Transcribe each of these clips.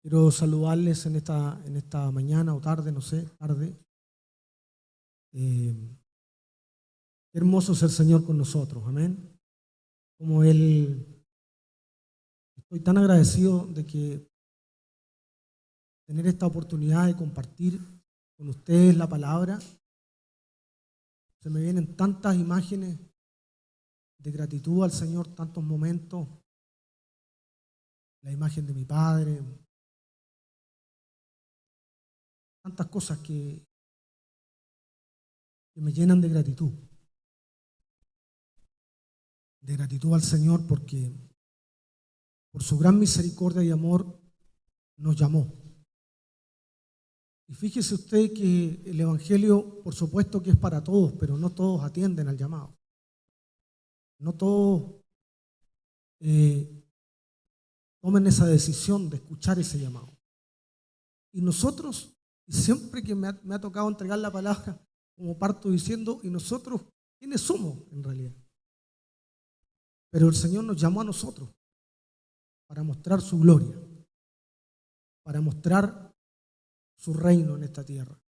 Quiero saludarles en esta mañana o tarde, no sé, tarde. Qué hermoso es el Señor con nosotros, amén. Como Él, estoy tan agradecido de que tener esta oportunidad de compartir con ustedes la palabra. Se me vienen tantas imágenes de gratitud al Señor, tantos momentos. La imagen de mi padre, tantas cosas que me llenan de gratitud. De gratitud al Señor porque por su gran misericordia y amor nos llamó. Y fíjese usted que el Evangelio, por supuesto que es para todos, pero no todos atienden al llamado. No todos tomen esa decisión de escuchar ese llamado. Y nosotros, y siempre que me ha tocado entregar la palabra, como parto diciendo, ¿y nosotros quiénes somos en realidad? Pero el Señor nos llamó a nosotros para mostrar su gloria, para mostrar su reino en esta tierra.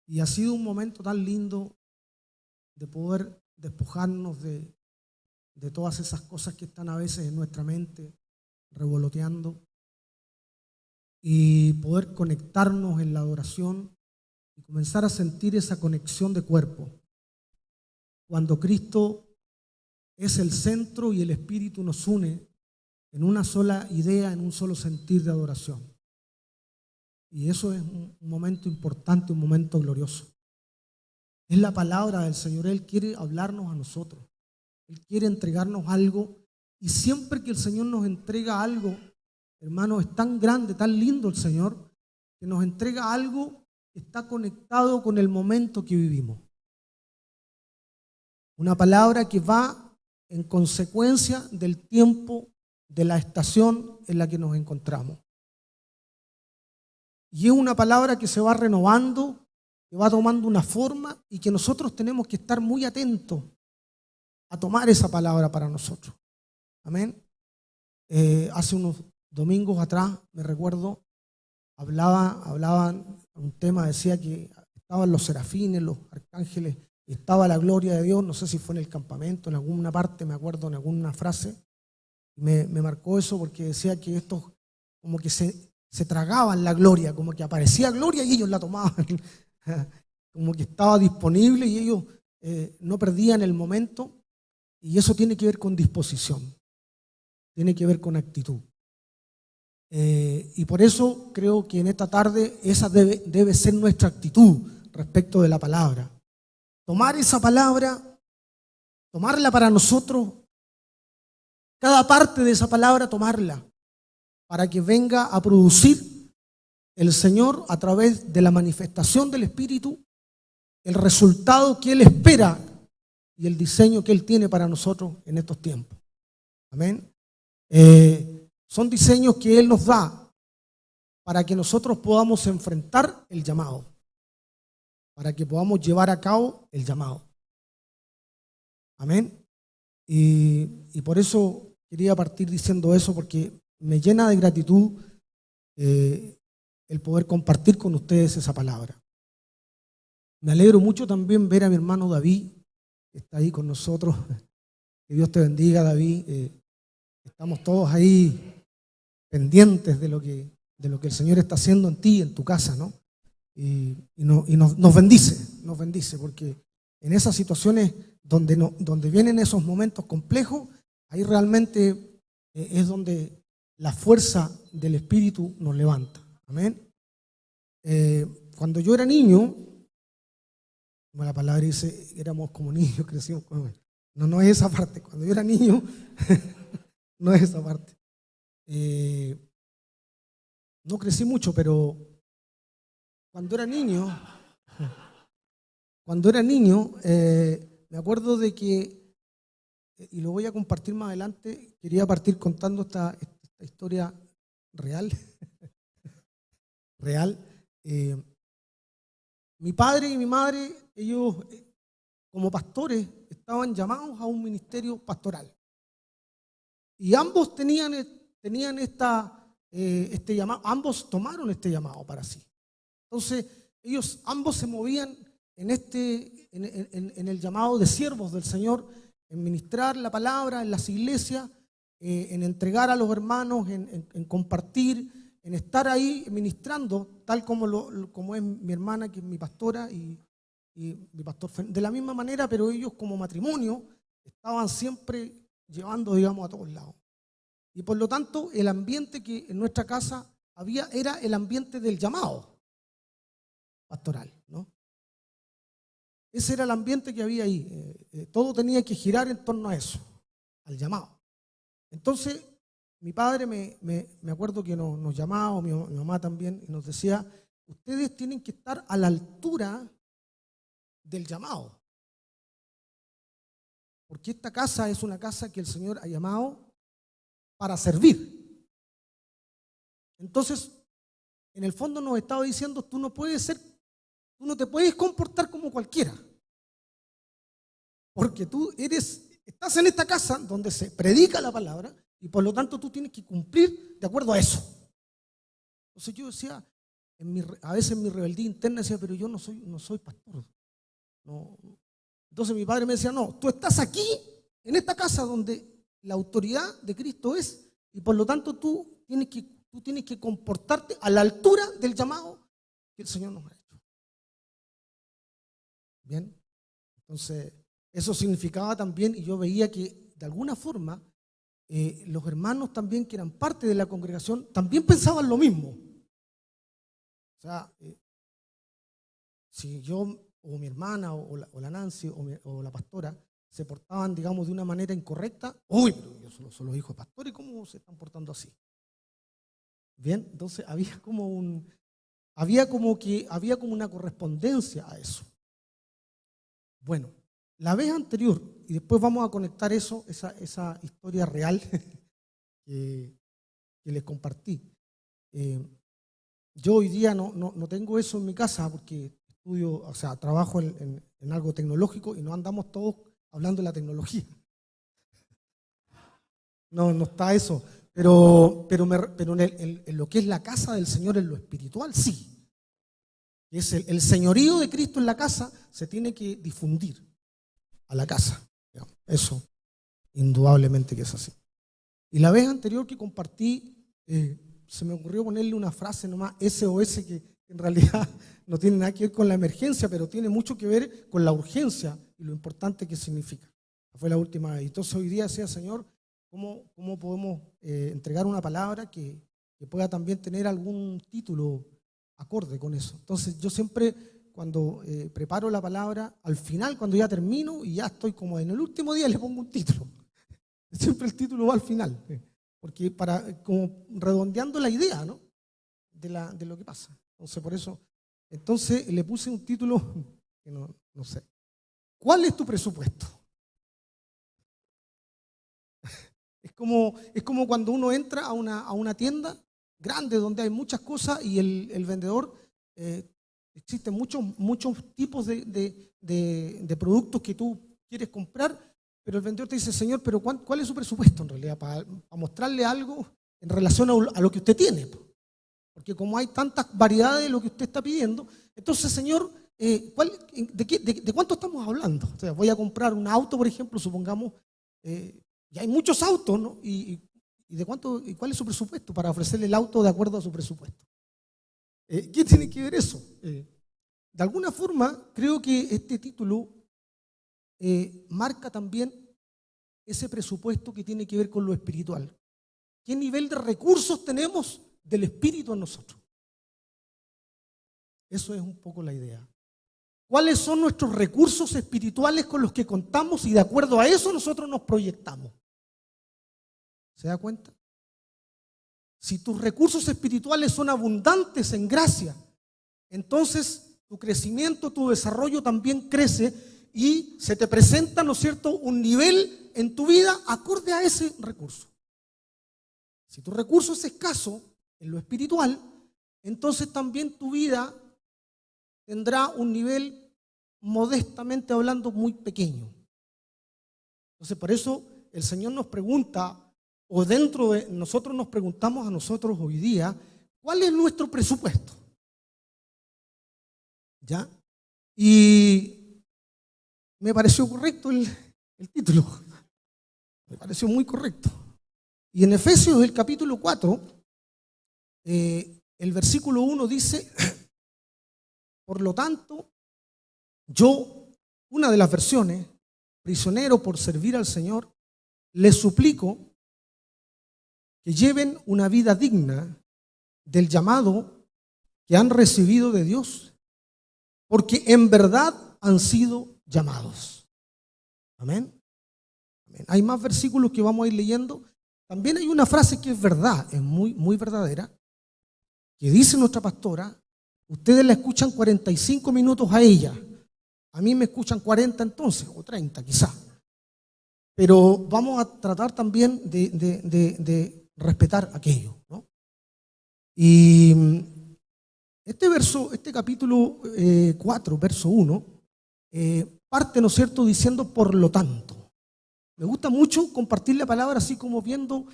Y ha sido un momento tan lindo de poder despojarnos de todas esas cosas que están a veces en nuestra mente revoloteando y poder conectarnos en la adoración y comenzar a sentir esa conexión de cuerpo. Cuando Cristo es el centro y el Espíritu nos une en una sola idea, en un solo sentir de adoración. Y eso es un momento importante, un momento glorioso. Es la palabra del Señor. Él quiere hablarnos a nosotros. Él quiere entregarnos algo. Y siempre que el Señor nos entrega algo, hermano, es tan grande, tan lindo el Señor, que nos entrega algo que está conectado con el momento que vivimos. Una palabra que va en consecuencia del tiempo, de la estación en la que nos encontramos. Y es una palabra que se va renovando, que va tomando una forma y que nosotros tenemos que estar muy atentos a tomar esa palabra para nosotros. Amén. Hace unos domingos atrás, me recuerdo, hablaban un tema, decía que estaban los serafines, los arcángeles, estaba la gloria de Dios, no sé si fue en el campamento, en alguna parte, me acuerdo, en alguna frase, me marcó eso porque decía que estos como que se tragaban la gloria, como que aparecía gloria y ellos la tomaban, como que estaba disponible y ellos no perdían el momento, y eso tiene que ver con disposición, tiene que ver con actitud. Y por eso creo que en esta tarde esa debe ser nuestra actitud respecto de la palabra. Tomar esa palabra, tomarla para nosotros, cada parte de esa palabra tomarla, para que venga a producir el Señor a través de la manifestación del Espíritu, el resultado que Él espera y el diseño que Él tiene para nosotros en estos tiempos. Amén. Son diseños que Él nos da para que nosotros podamos enfrentar el llamado, para que podamos llevar a cabo el llamado. Amén. Y por eso quería partir diciendo eso, porque me llena de gratitud el poder compartir con ustedes esa palabra. Me alegro mucho también ver a mi hermano David, que está ahí con nosotros. Que Dios te bendiga, David. Estamos todos ahí pendientes de lo que el Señor está haciendo en ti, en tu casa, ¿no? Y nos bendice, porque en esas situaciones donde vienen esos momentos complejos, ahí realmente es donde la fuerza del Espíritu nos levanta. Amén. Cuando yo era niño, como la palabra dice, éramos como niños, crecimos como... No es esa parte. Cuando yo era niño, no es esa parte. No crecí mucho, pero cuando era niño, me acuerdo de que, y lo voy a compartir más adelante, quería partir contando esta historia real. Mi padre y mi madre, ellos como pastores estaban llamados a un ministerio pastoral. Y ambos tenían esta este llamado, ambos tomaron este llamado para sí. Entonces, ellos ambos se movían en el llamado de siervos del Señor, en ministrar la palabra en las iglesias, en entregar a los hermanos, en compartir, en estar ahí ministrando, tal como es mi hermana, que es mi pastora, y mi pastor. De la misma manera, pero ellos como matrimonio estaban siempre llevando, digamos, a todos lados. Y por lo tanto, el ambiente que en nuestra casa había era el ambiente del llamado pastoral, ¿no? Ese era el ambiente que había ahí. Todo tenía que girar en torno a eso, al llamado. Entonces, mi padre me acuerdo que nos llamaba, mi mamá también, y nos decía: ustedes tienen que estar a la altura del llamado. Porque esta casa es una casa que el Señor ha llamado para servir. Entonces, en el fondo nos estaba diciendo: tú no te puedes comportar como cualquiera. Porque tú estás en esta casa donde se predica la palabra y por lo tanto tú tienes que cumplir de acuerdo a eso. Entonces yo decía, a veces en mi rebeldía interna decía: pero yo no soy pastor. No. Entonces mi padre me decía: no, tú estás aquí, en esta casa donde la autoridad de Cristo es, y por lo tanto tú tienes que comportarte a la altura del llamado que el Señor nos ha hecho. Bien, entonces eso significaba también, y yo veía que de alguna forma los hermanos también que eran parte de la congregación también pensaban lo mismo. O sea, si yo o mi hermana o la Nancy o la pastora se portaban, digamos, de una manera incorrecta, uy, pero yo solo los hijos de pastores, ¿cómo se están portando así? Bien, entonces había como una correspondencia a eso. Bueno, la vez anterior, y después vamos a conectar esa historia real que les compartí. Yo hoy día no tengo eso en mi casa porque estudio, o sea, trabajo en algo tecnológico y no andamos todos hablando de la tecnología. No está eso. Pero en lo que es la casa del Señor, en lo espiritual, sí. Es el señorío de Cristo en la casa, se tiene que difundir a la casa. Eso, indudablemente que es así. Y la vez anterior que compartí, se me ocurrió ponerle una frase nomás, SOS, que en realidad no tiene nada que ver con la emergencia, pero tiene mucho que ver con la urgencia y lo importante que significa. Fue la última vez. Entonces hoy día decía: Señor, ¿cómo podemos entregar una palabra que pueda también tener algún título acorde con eso? Entonces yo siempre, cuando preparo la palabra, al final, cuando ya termino y ya estoy como en el último día, le pongo un título. Siempre el título va al final, porque como redondeando la idea, ¿no?, de lo que pasa. Entonces por eso, le puse un título que no sé. ¿Cuál es tu presupuesto? Es como cuando uno entra a una tienda grande donde hay muchas cosas y el vendedor, existen muchos tipos de productos que tú quieres comprar, pero el vendedor te dice: Señor, pero ¿cuál es su presupuesto en realidad? Para mostrarle algo en relación a lo que usted tiene. Porque como hay tantas variedades de lo que usted está pidiendo, entonces, Señor, ¿de cuánto estamos hablando? O sea, voy a comprar un auto, por ejemplo, supongamos, y hay muchos autos, ¿no? ¿Y de cuánto, y cuál es su presupuesto para ofrecerle el auto de acuerdo a su presupuesto? ¿Qué tiene que ver eso? De alguna forma, creo que este título marca también ese presupuesto que tiene que ver con lo espiritual. ¿Qué nivel de recursos tenemos del espíritu en nosotros? Eso es un poco la idea. ¿Cuáles son nuestros recursos espirituales con los que contamos y de acuerdo a eso nosotros nos proyectamos? ¿Se da cuenta? Si tus recursos espirituales son abundantes en gracia, entonces tu crecimiento, tu desarrollo también crece y se te presenta, ¿no es cierto?, un nivel en tu vida acorde a ese recurso. Si tu recurso es escaso en lo espiritual, entonces también tu vida tendrá un nivel, modestamente hablando, muy pequeño. Entonces por eso el Señor nos pregunta, o dentro de nosotros nos preguntamos a nosotros hoy día, ¿cuál es nuestro presupuesto? ¿Ya? Y me pareció correcto el título, me pareció muy correcto. Y en Efesios, el capítulo 4, el versículo 1 dice, por lo tanto, yo, una de las versiones, prisionero por servir al Señor, les suplico que lleven una vida digna del llamado que han recibido de Dios, porque en verdad han sido llamados. Amén. Amén. Hay más versículos que vamos a ir leyendo. También hay una frase que es verdad, es muy verdadera, que dice nuestra pastora: ustedes la escuchan 45 minutos a ella, a mí me escuchan 40 entonces, o 30 quizás. Pero vamos a tratar también de respetar aquello, ¿no? Y este capítulo 4, verso 1, parte, ¿no es cierto?, diciendo por lo tanto. Me gusta mucho compartir la palabra así como viendo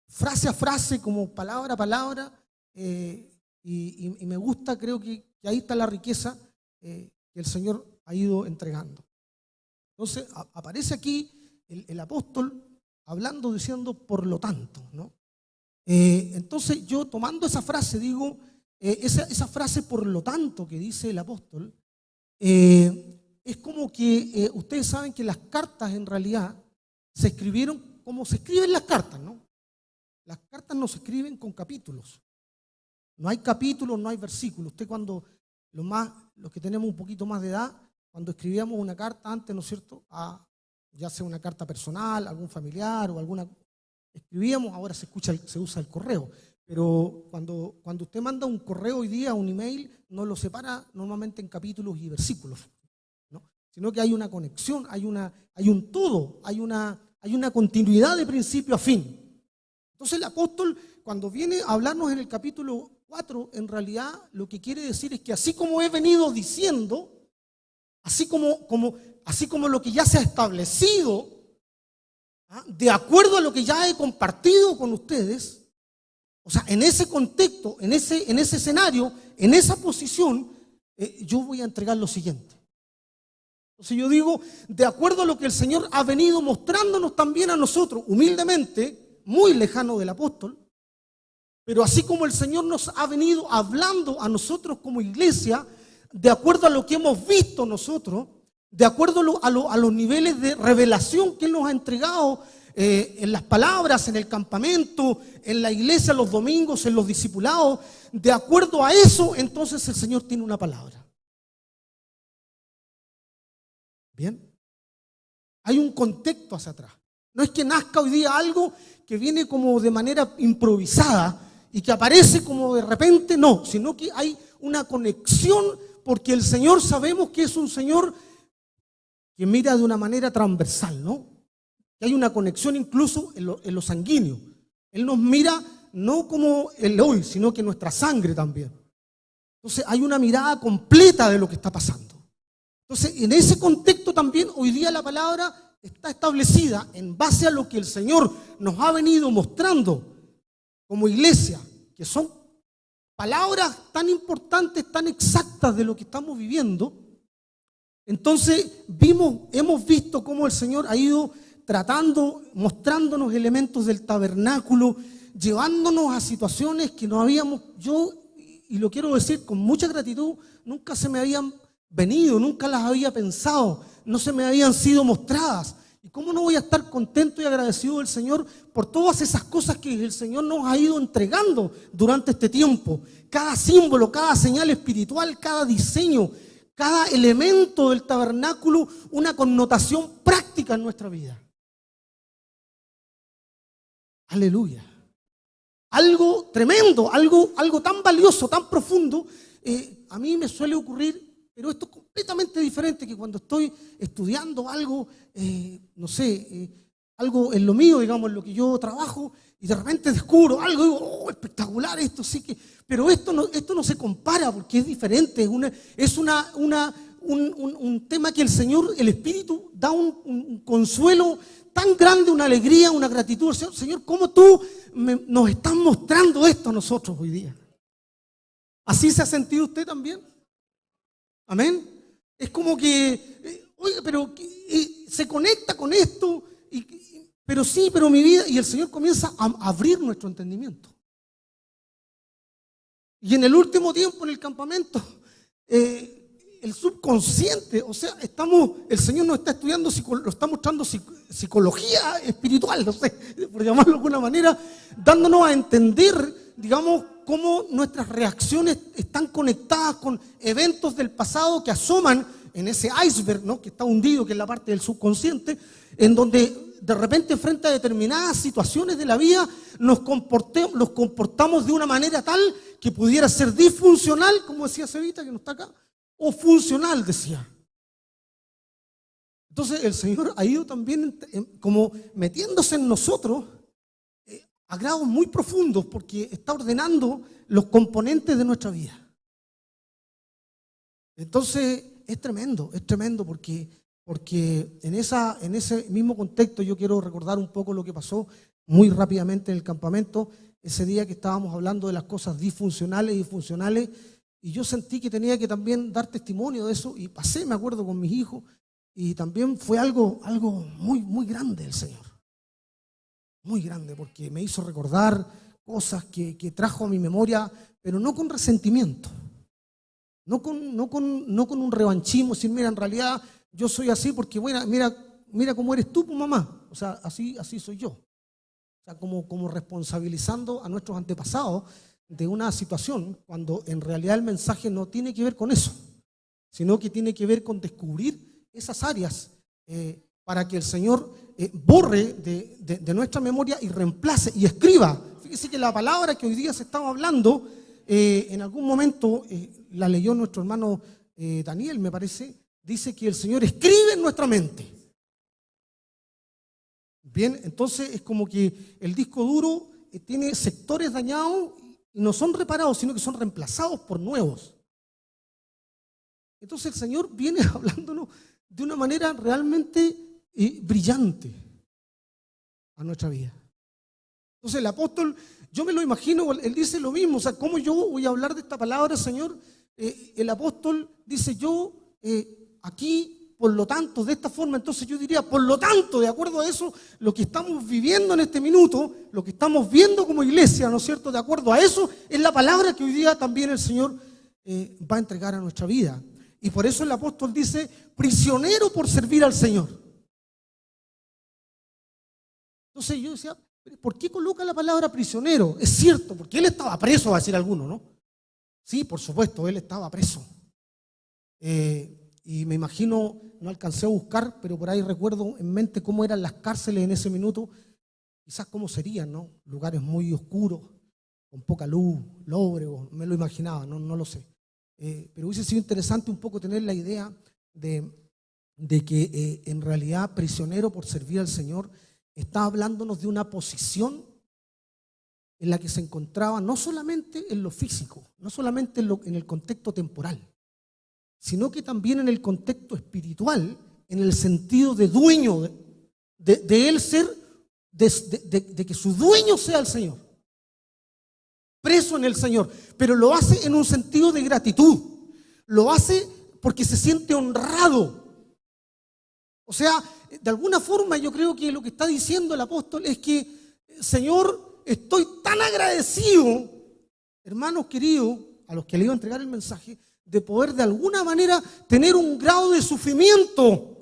frase a frase, como palabra a palabra, y me gusta, creo que ahí está la riqueza que el Señor ha ido entregando. Entonces aparece aquí el apóstol hablando, diciendo por lo tanto, ¿no? Entonces yo, tomando esa frase, digo, esa frase por lo tanto que dice el apóstol, es como que ustedes saben que las cartas en realidad se escribieron como se escriben las cartas, ¿no? Las cartas no se escriben con capítulos. No hay capítulos, no hay versículos. Usted, cuando los que tenemos un poquito más de edad, cuando escribíamos una carta antes, ¿no es cierto?, ya sea una carta personal, algún familiar o alguna, escribíamos, ahora se usa el correo. Pero cuando usted manda un correo hoy día, un email, no lo separa normalmente en capítulos y versículos, ¿no? Sino que hay una conexión, hay un todo, hay una continuidad de principio a fin. Entonces el apóstol, cuando viene a hablarnos en el capítulo 4, en realidad lo que quiere decir es que así como he venido diciendo, así como lo que ya se ha establecido, de acuerdo a lo que ya he compartido con ustedes, o sea, en ese contexto, en ese escenario, en esa posición, yo voy a entregar lo siguiente. Entonces yo digo, de acuerdo a lo que el Señor ha venido mostrándonos también a nosotros, humildemente, muy lejano del apóstol, pero así como el Señor nos ha venido hablando a nosotros como iglesia, de acuerdo a lo que hemos visto nosotros, de acuerdo a los niveles de revelación que Él nos ha entregado en las palabras, en el campamento, en la iglesia, los domingos, en los discipulados, de acuerdo a eso, entonces el Señor tiene una palabra. Bien, hay un contexto hacia atrás. No es que nazca hoy día algo que viene como de manera improvisada y que aparece como de repente, no, sino que hay una conexión, porque el Señor, sabemos que es un Señor que mira de una manera transversal, ¿no? Que hay una conexión incluso en lo sanguíneo. Él nos mira no como el hoy, sino que nuestra sangre también. Entonces hay una mirada completa de lo que está pasando. Entonces, en ese contexto también hoy día la palabra está establecida en base a lo que el Señor nos ha venido mostrando como iglesia, que son palabras tan importantes, tan exactas de lo que estamos viviendo. Entonces hemos visto cómo el Señor ha ido tratando, mostrándonos elementos del tabernáculo, llevándonos a situaciones que no habíamos, yo, y lo quiero decir con mucha gratitud, nunca se me habían venido, nunca las había pensado, no se me habían sido mostradas. ¿Y cómo no voy a estar contento y agradecido del Señor por todas esas cosas que el Señor nos ha ido entregando durante este tiempo? Cada símbolo, cada señal espiritual, cada diseño, cada elemento del tabernáculo, una connotación práctica en nuestra vida. Aleluya. Algo tremendo, algo tan valioso, tan profundo. A mí me suele ocurrir, pero esto es completamente diferente que cuando estoy estudiando algo, no sé, algo en lo mío, digamos, en lo que yo trabajo, y de repente descubro algo, digo, oh, espectacular, esto sí que... Pero esto no se compara porque es diferente, es un tema que el Señor, el Espíritu, da un consuelo tan grande una alegría, una gratitud. Señor, ¿cómo tú nos estás mostrando esto a nosotros hoy día? ¿Así se ha sentido usted también? Amén. Es como que, oiga, pero se conecta con esto, pero sí, pero mi vida, y el Señor comienza a abrir nuestro entendimiento. Y en el último tiempo en el campamento, el subconsciente, o sea, el Señor nos está estudiando, lo está mostrando psicología espiritual, no sé, por llamarlo de alguna manera, dándonos a entender, digamos, cómo nuestras reacciones están conectadas con eventos del pasado que asoman en ese iceberg, ¿no?, que está hundido, que es la parte del subconsciente, en donde de repente frente a determinadas situaciones de la vida nos comportamos de una manera tal que pudiera ser disfuncional, como decía Cevita, que no está acá, o funcional, decía. Entonces el Señor ha ido también como metiéndose en nosotros a grados muy profundos, porque está ordenando los componentes de nuestra vida. Entonces es tremendo porque en ese mismo contexto yo quiero recordar un poco lo que pasó muy rápidamente en el campamento, ese día que estábamos hablando de las cosas disfuncionales y funcionales, y yo sentí que tenía que también dar testimonio de eso, y pasé, me acuerdo, con mis hijos, y también fue algo muy, muy grande del Señor. Muy grande, porque me hizo recordar cosas que trajo a mi memoria, pero no con resentimiento, no con un revanchismo, decir, mira, en realidad yo soy así porque, bueno, mira cómo eres tú, pues, mamá. O sea, así soy yo. O sea, como responsabilizando a nuestros antepasados de una situación, cuando en realidad el mensaje no tiene que ver con eso, sino que tiene que ver con descubrir esas áreas para que el Señor borre de nuestra memoria y reemplace y escriba. Fíjese que la palabra que hoy día se estaba hablando, en algún momento la leyó nuestro hermano Daniel, me parece, dice que el Señor escribe en nuestra mente. Bien, entonces es como que el disco duro tiene sectores dañados y no son reparados, sino que son reemplazados por nuevos. Entonces el Señor viene hablándonos de una manera realmente brillante a nuestra vida. Entonces el apóstol, yo me lo imagino, él dice lo mismo, o sea, ¿cómo yo voy a hablar de esta palabra, Señor? El apóstol dice, yo aquí, por lo tanto, de esta forma, entonces yo diría, por lo tanto, de acuerdo a eso, lo que estamos viviendo en este minuto, lo que estamos viendo como iglesia, ¿no es cierto? De acuerdo a eso, es la palabra que hoy día también el Señor va a entregar a nuestra vida. Y por eso el apóstol dice, prisionero por servir al Señor. Entonces yo decía, ¿por qué coloca la palabra prisionero? Es cierto, porque él estaba preso, va a decir alguno, ¿no? Sí, por supuesto, él estaba preso. Y me imagino, no alcancé a buscar, pero por ahí recuerdo en mente cómo eran las cárceles en ese minuto, quizás cómo serían, ¿no? Lugares muy oscuros, con poca luz, lóbregos, me lo imaginaba, no lo sé. Pero hubiese sido interesante un poco tener la idea de que en realidad prisionero por servir al Señor está hablándonos de una posición en la que se encontraba no solamente en lo físico, no solamente en el contexto temporal, sino que también en el contexto espiritual, en el sentido de dueño, de él ser, de que su dueño sea el Señor. Preso en el Señor, pero lo hace en un sentido de gratitud, lo hace porque se siente honrado. O sea, de alguna forma yo creo que lo que está diciendo el apóstol es que, Señor, estoy tan agradecido, hermanos queridos, a los que le iba a entregar el mensaje, de poder de alguna manera tener un grado de sufrimiento,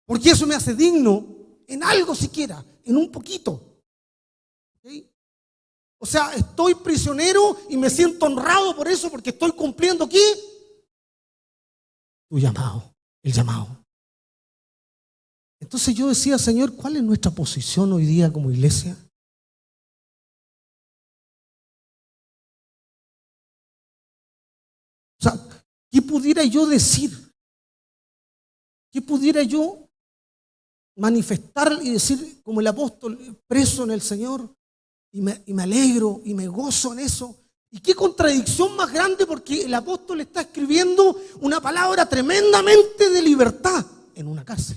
porque eso me hace digno en algo siquiera, en un poquito. ¿Okay? O sea, estoy prisionero y me siento honrado por eso, porque estoy cumpliendo ¿qué? Tu llamado, el llamado. Entonces yo decía, Señor, ¿cuál es nuestra posición hoy día como iglesia? O sea, ¿qué pudiera yo decir? ¿Qué pudiera yo manifestar y decir como el apóstol, preso en el Señor? Y me alegro y me gozo en eso. Y qué contradicción más grande, porque el apóstol está escribiendo una palabra tremendamente de libertad en una cárcel.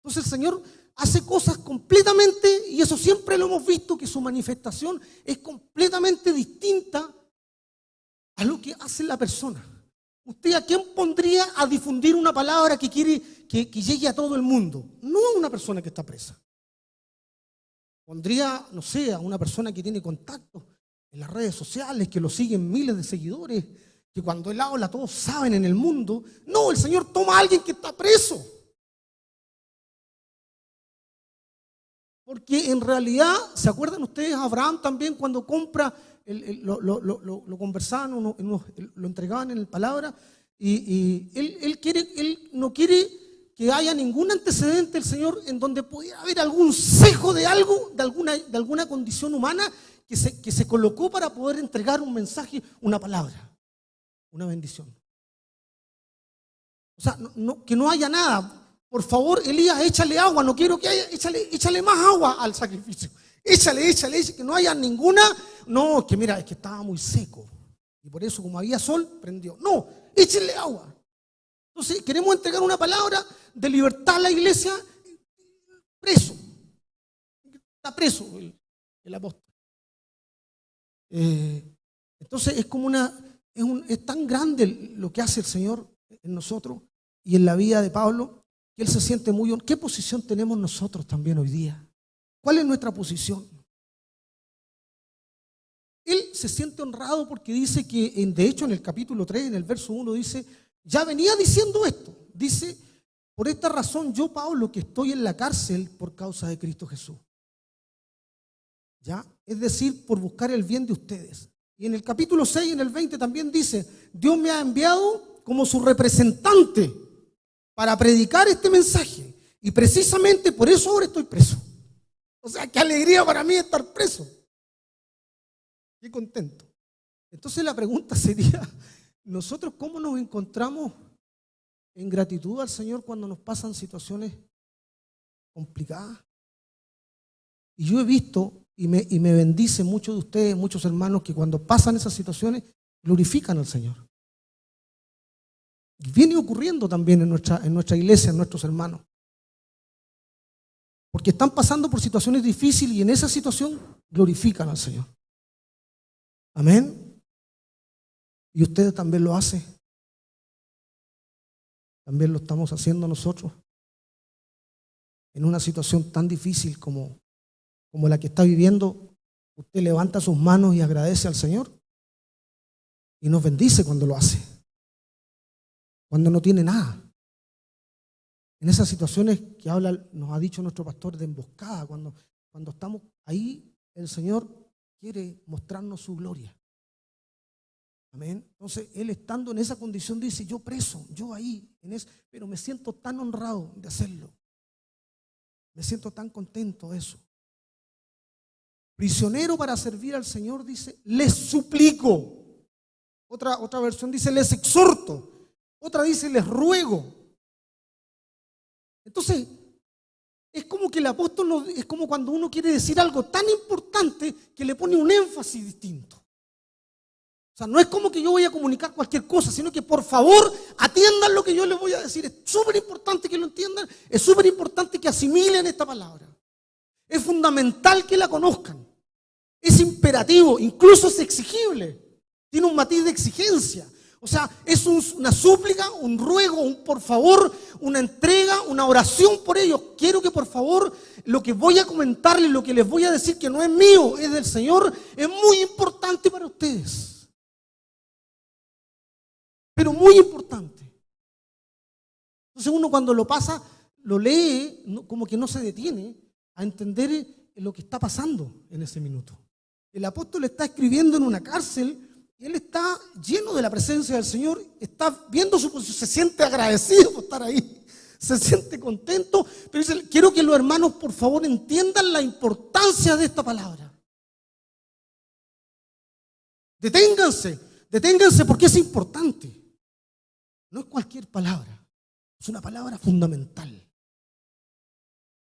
Entonces el Señor hace cosas completamente, y eso siempre lo hemos visto, que su manifestación es completamente distinta a lo que hace la persona. ¿Usted a quién pondría a difundir una palabra que quiere que llegue a todo el mundo? No a una persona que está presa. Pondría, no sé, a una persona que tiene contacto en las redes sociales, que lo siguen miles de seguidores, que cuando él habla todos saben en el mundo. No, el Señor toma a alguien que está preso. Porque en realidad, ¿se acuerdan ustedes a Abraham también cuando compra, lo conversaban, lo entregaban en la palabra, y él no quiere que haya ningún antecedente del Señor en donde pudiera haber algún cejo de algo, de alguna condición humana que se colocó para poder entregar un mensaje, una palabra, una bendición. O sea, que no haya nada. Por favor, Elías, échale agua, no quiero que haya, échale más agua al sacrificio. Échale, que no haya ninguna. No, es que mira, es que estaba muy seco. Y por eso, como había sol, prendió. No, échale agua. Entonces, queremos entregar una palabra de libertad a la iglesia. Preso. Está preso el apóstol. Entonces, es como es tan grande lo que hace el Señor en nosotros y en la vida de Pablo, que él se siente muy honrado. ¿Qué posición tenemos nosotros también hoy día? ¿Cuál es nuestra posición? Él se siente honrado porque dice que, de hecho, en el capítulo 3, en el verso 1, dice, ya venía diciendo esto. Dice, por esta razón yo, Pablo, que estoy en la cárcel por causa de Cristo Jesús. ¿Ya? Es decir, por buscar el bien de ustedes. Y en el capítulo 6, en el 20 también dice, Dios me ha enviado como su representante para predicar este mensaje. Y precisamente por eso ahora estoy preso. O sea, qué alegría para mí estar preso. Qué contento. Entonces la pregunta sería, ¿nosotros cómo nos encontramos en gratitud al Señor cuando nos pasan situaciones complicadas? Y yo he visto, y me bendice muchos de ustedes, muchos hermanos, que cuando pasan esas situaciones, glorifican al Señor. Y viene ocurriendo también en nuestra iglesia, en nuestros hermanos. Porque están pasando por situaciones difíciles y en esa situación glorifican al Señor. Amén. Y ustedes también lo hacen. También lo estamos haciendo nosotros. En una situación tan difícil como la que está viviendo, usted levanta sus manos y agradece al Señor. Y nos bendice cuando lo hace. Cuando no tiene nada. En esas situaciones que nos ha dicho nuestro pastor de emboscada, cuando estamos ahí, el Señor quiere mostrarnos su gloria. Amén. Entonces, Él estando en esa condición dice, yo preso, yo ahí, pero me siento tan honrado de hacerlo. Me siento tan contento de eso. Prisionero para servir al Señor, dice, les suplico. Otra versión dice, les exhorto. Otra dice, les ruego. Entonces, es como que el apóstol es como cuando uno quiere decir algo tan importante que le pone un énfasis distinto. O sea, no es como que yo voy a comunicar cualquier cosa, sino que por favor atiendan lo que yo les voy a decir. Es súper importante que lo entiendan, es súper importante que asimilen esta palabra. Es fundamental que la conozcan. Es imperativo, incluso es exigible. Tiene un matiz de exigencia. O sea, es una súplica, un ruego, un por favor, una entrega, una oración por ellos. Quiero que por favor lo que voy a comentarles, lo que les voy a decir que no es mío, es del Señor, es muy importante para ustedes. Pero muy importante. Entonces uno cuando lo pasa, lo lee, como que no se detiene a entender lo que está pasando en ese minuto. El apóstol está escribiendo en una cárcel. Él está lleno de la presencia del Señor, está viendo su posición, se siente agradecido por estar ahí, se siente contento, pero dice, quiero que los hermanos por favor entiendan la importancia de esta palabra. Deténganse porque es importante. No es cualquier palabra, es una palabra fundamental.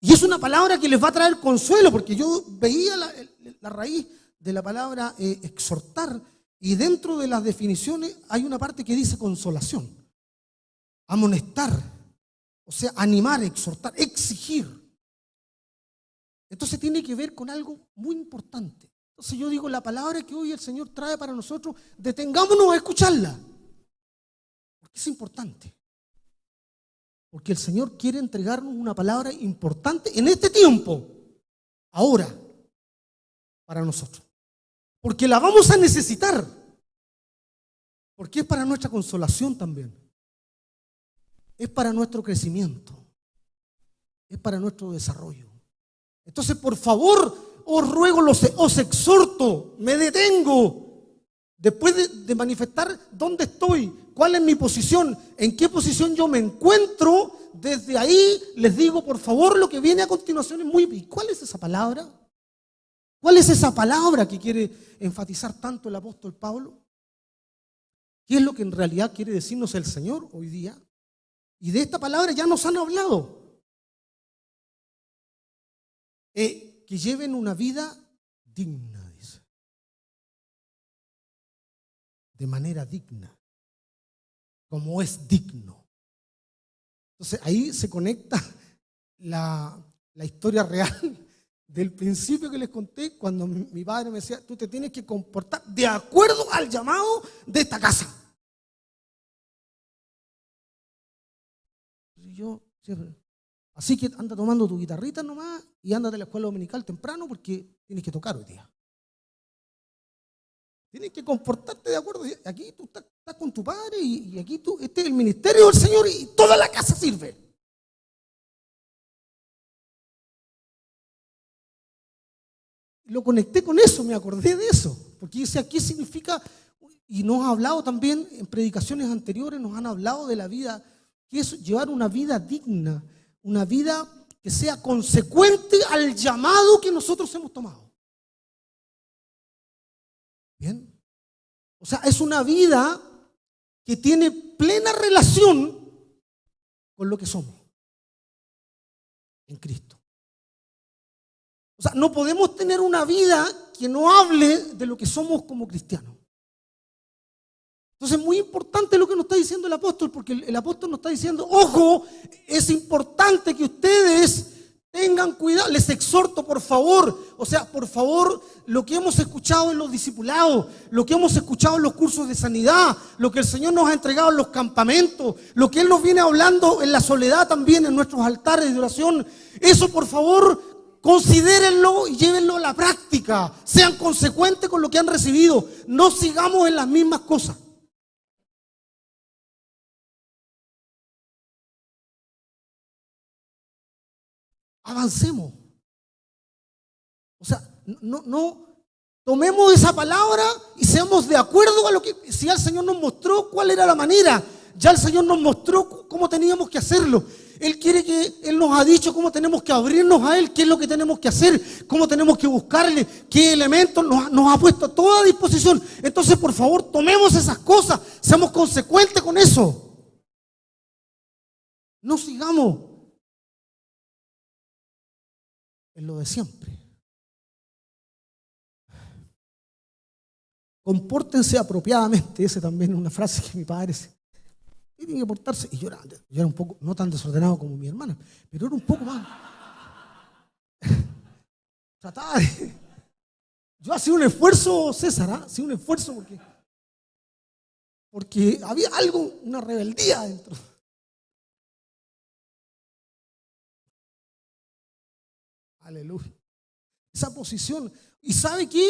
Y es una palabra que les va a traer consuelo, porque yo veía la raíz de la palabra exhortar. Y dentro de las definiciones hay una parte que dice consolación, amonestar, O sea, animar, exhortar, exigir. Entonces tiene que ver con algo muy importante. Entonces yo digo, la palabra que hoy el Señor trae para nosotros, detengámonos a escucharla. Porque es importante. Porque el Señor quiere entregarnos una palabra importante en este tiempo, ahora, para nosotros. Porque la vamos a necesitar. Porque es para nuestra consolación también. Es para nuestro crecimiento. Es para nuestro desarrollo. Entonces, por favor, os ruego, os exhorto, me detengo. Después de manifestar dónde estoy, cuál es mi posición, en qué posición yo me encuentro, desde ahí les digo, por favor, lo que viene a continuación es muy... ¿Y cuál es esa palabra? ¿Cuál es esa palabra que quiere enfatizar tanto el apóstol Pablo? ¿Qué es lo que en realidad quiere decirnos el Señor hoy día? Y de esta palabra ya nos han hablado. Que lleven una vida digna, dice. De manera digna. Como es digno. Entonces ahí se conecta la historia real del principio que les conté, cuando mi padre me decía, tú te tienes que comportar de acuerdo al llamado de esta casa. Y yo siempre, así que anda tomando tu guitarrita nomás y ándate a la escuela dominical temprano porque tienes que tocar hoy día. Tienes que comportarte de acuerdo. Aquí tú estás con tu padre y aquí tú, este es el ministerio del Señor y toda la casa sirve. Lo conecté con eso, me acordé de eso, porque dice, ¿qué significa? Y nos ha hablado también en predicaciones anteriores, nos han hablado de la vida, que es llevar una vida digna, una vida que sea consecuente al llamado que nosotros hemos tomado. ¿Bien? O sea, es una vida que tiene plena relación con lo que somos en Cristo. O sea, no podemos tener una vida que no hable de lo que somos como cristianos. Entonces es muy importante lo que nos está diciendo el apóstol, porque el apóstol nos está diciendo, ojo, es importante que ustedes tengan cuidado, les exhorto por favor, o sea, por favor, lo que hemos escuchado en los discipulados, lo que hemos escuchado en los cursos de sanidad, lo que el Señor nos ha entregado en los campamentos, lo que Él nos viene hablando en la soledad también, en nuestros altares de oración, eso por favor, considérenlo y llévenlo a la práctica, sean consecuentes con lo que han recibido, no sigamos en las mismas cosas. Avancemos. O sea, no tomemos esa palabra y seamos de acuerdo a lo que, si ya el Señor nos mostró cuál era la manera, ya el Señor nos mostró cómo teníamos que hacerlo. Él nos ha dicho cómo tenemos que abrirnos a Él, qué es lo que tenemos que hacer, cómo tenemos que buscarle, qué elementos nos ha puesto a toda disposición. Entonces, por favor, tomemos esas cosas, seamos consecuentes con eso. No sigamos en lo de siempre. Compórtense apropiadamente, esa también es una frase que mi padre dice. Tienen que portarse, y yo era un poco, no tan desordenado como mi hermana, pero era un poco más. Trataba de. Yo hacía un esfuerzo, César, hacía un esfuerzo porque había algo, una rebeldía dentro. Aleluya. Esa posición. ¿Y sabe qué?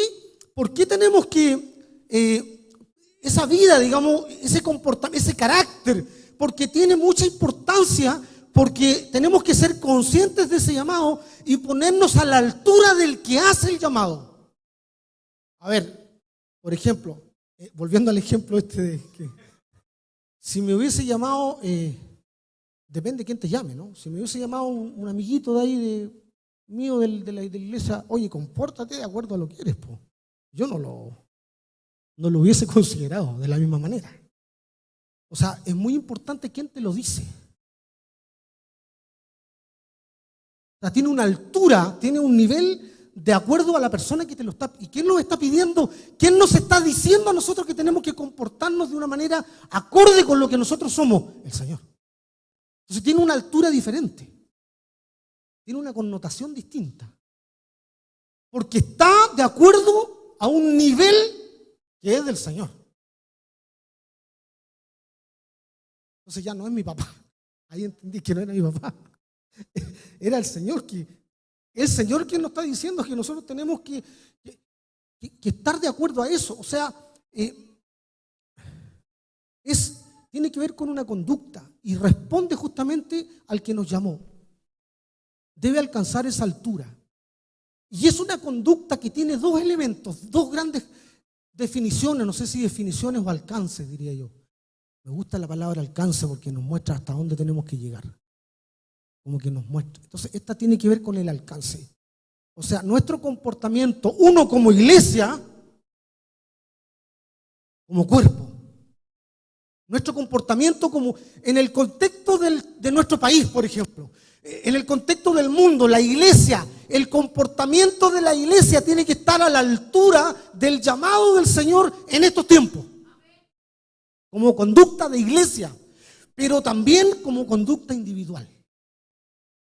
¿Por qué tenemos que esa vida, digamos, ese comportamiento, ese carácter? Porque tiene mucha importancia, porque tenemos que ser conscientes de ese llamado y ponernos a la altura del que hace el llamado. A ver, por ejemplo, volviendo al ejemplo este de que si me hubiese llamado, depende de quién te llame, ¿no? Si me hubiese llamado un amiguito de ahí mío de la iglesia, oye, compórtate de acuerdo a lo que eres, po. Yo no lo hubiese considerado de la misma manera. O sea, es muy importante quién te lo dice. O sea, tiene una altura, tiene un nivel de acuerdo a la persona que te lo está. ¿Y quién nos está pidiendo? ¿Quién nos está diciendo a nosotros que tenemos que comportarnos de una manera acorde con lo que nosotros somos? El Señor. Entonces tiene una altura diferente, tiene una connotación distinta, porque está de acuerdo a un nivel que es del Señor. Entonces ya no es mi papá. Ahí entendí que no era mi papá. Era el Señor quien nos está diciendo que nosotros tenemos que estar de acuerdo a eso. O sea, tiene que ver con una conducta y responde justamente al que nos llamó. Debe alcanzar esa altura. Y es una conducta que tiene dos elementos, dos grandes definiciones, no sé si definiciones o alcances, diría yo. Me gusta la palabra alcance porque nos muestra hasta dónde tenemos que llegar. Como que nos muestra. Entonces, esta tiene que ver con el alcance. O sea, nuestro comportamiento, uno como iglesia, como cuerpo. Nuestro comportamiento como en el contexto de nuestro país, por ejemplo. En el contexto del mundo, la iglesia, el comportamiento de la iglesia tiene que estar a la altura del llamado del Señor en estos tiempos. Como conducta de iglesia, pero también como conducta individual.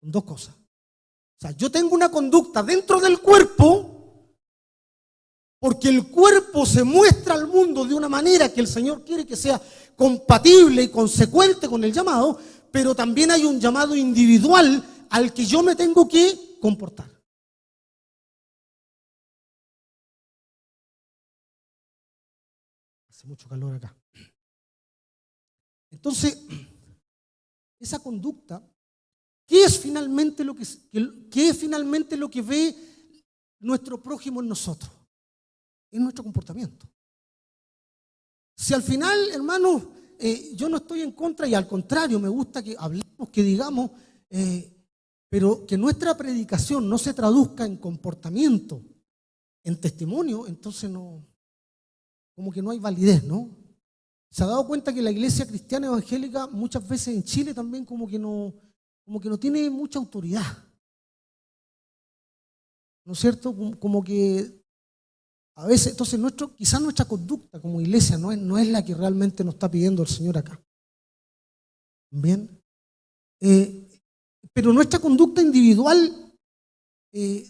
Dos cosas. O sea, yo tengo una conducta dentro del cuerpo porque el cuerpo se muestra al mundo de una manera que el Señor quiere que sea compatible y consecuente con el llamado, pero también hay un llamado individual al que yo me tengo que comportar. Hace mucho calor acá. Entonces, esa conducta, ¿qué es finalmente lo que ve nuestro prójimo en nosotros? Es nuestro comportamiento. Si al final, hermanos, yo no estoy en contra y al contrario, me gusta que hablemos, que digamos, pero que nuestra predicación no se traduzca en comportamiento, en testimonio, entonces no, como que no hay validez, ¿no? ¿Se ha dado cuenta que la iglesia cristiana evangélica muchas veces en Chile también como que no tiene mucha autoridad? ¿No es cierto? Como que a veces, entonces quizás nuestra conducta como iglesia no es la que realmente nos está pidiendo el Señor acá. Bien. Pero nuestra conducta individual,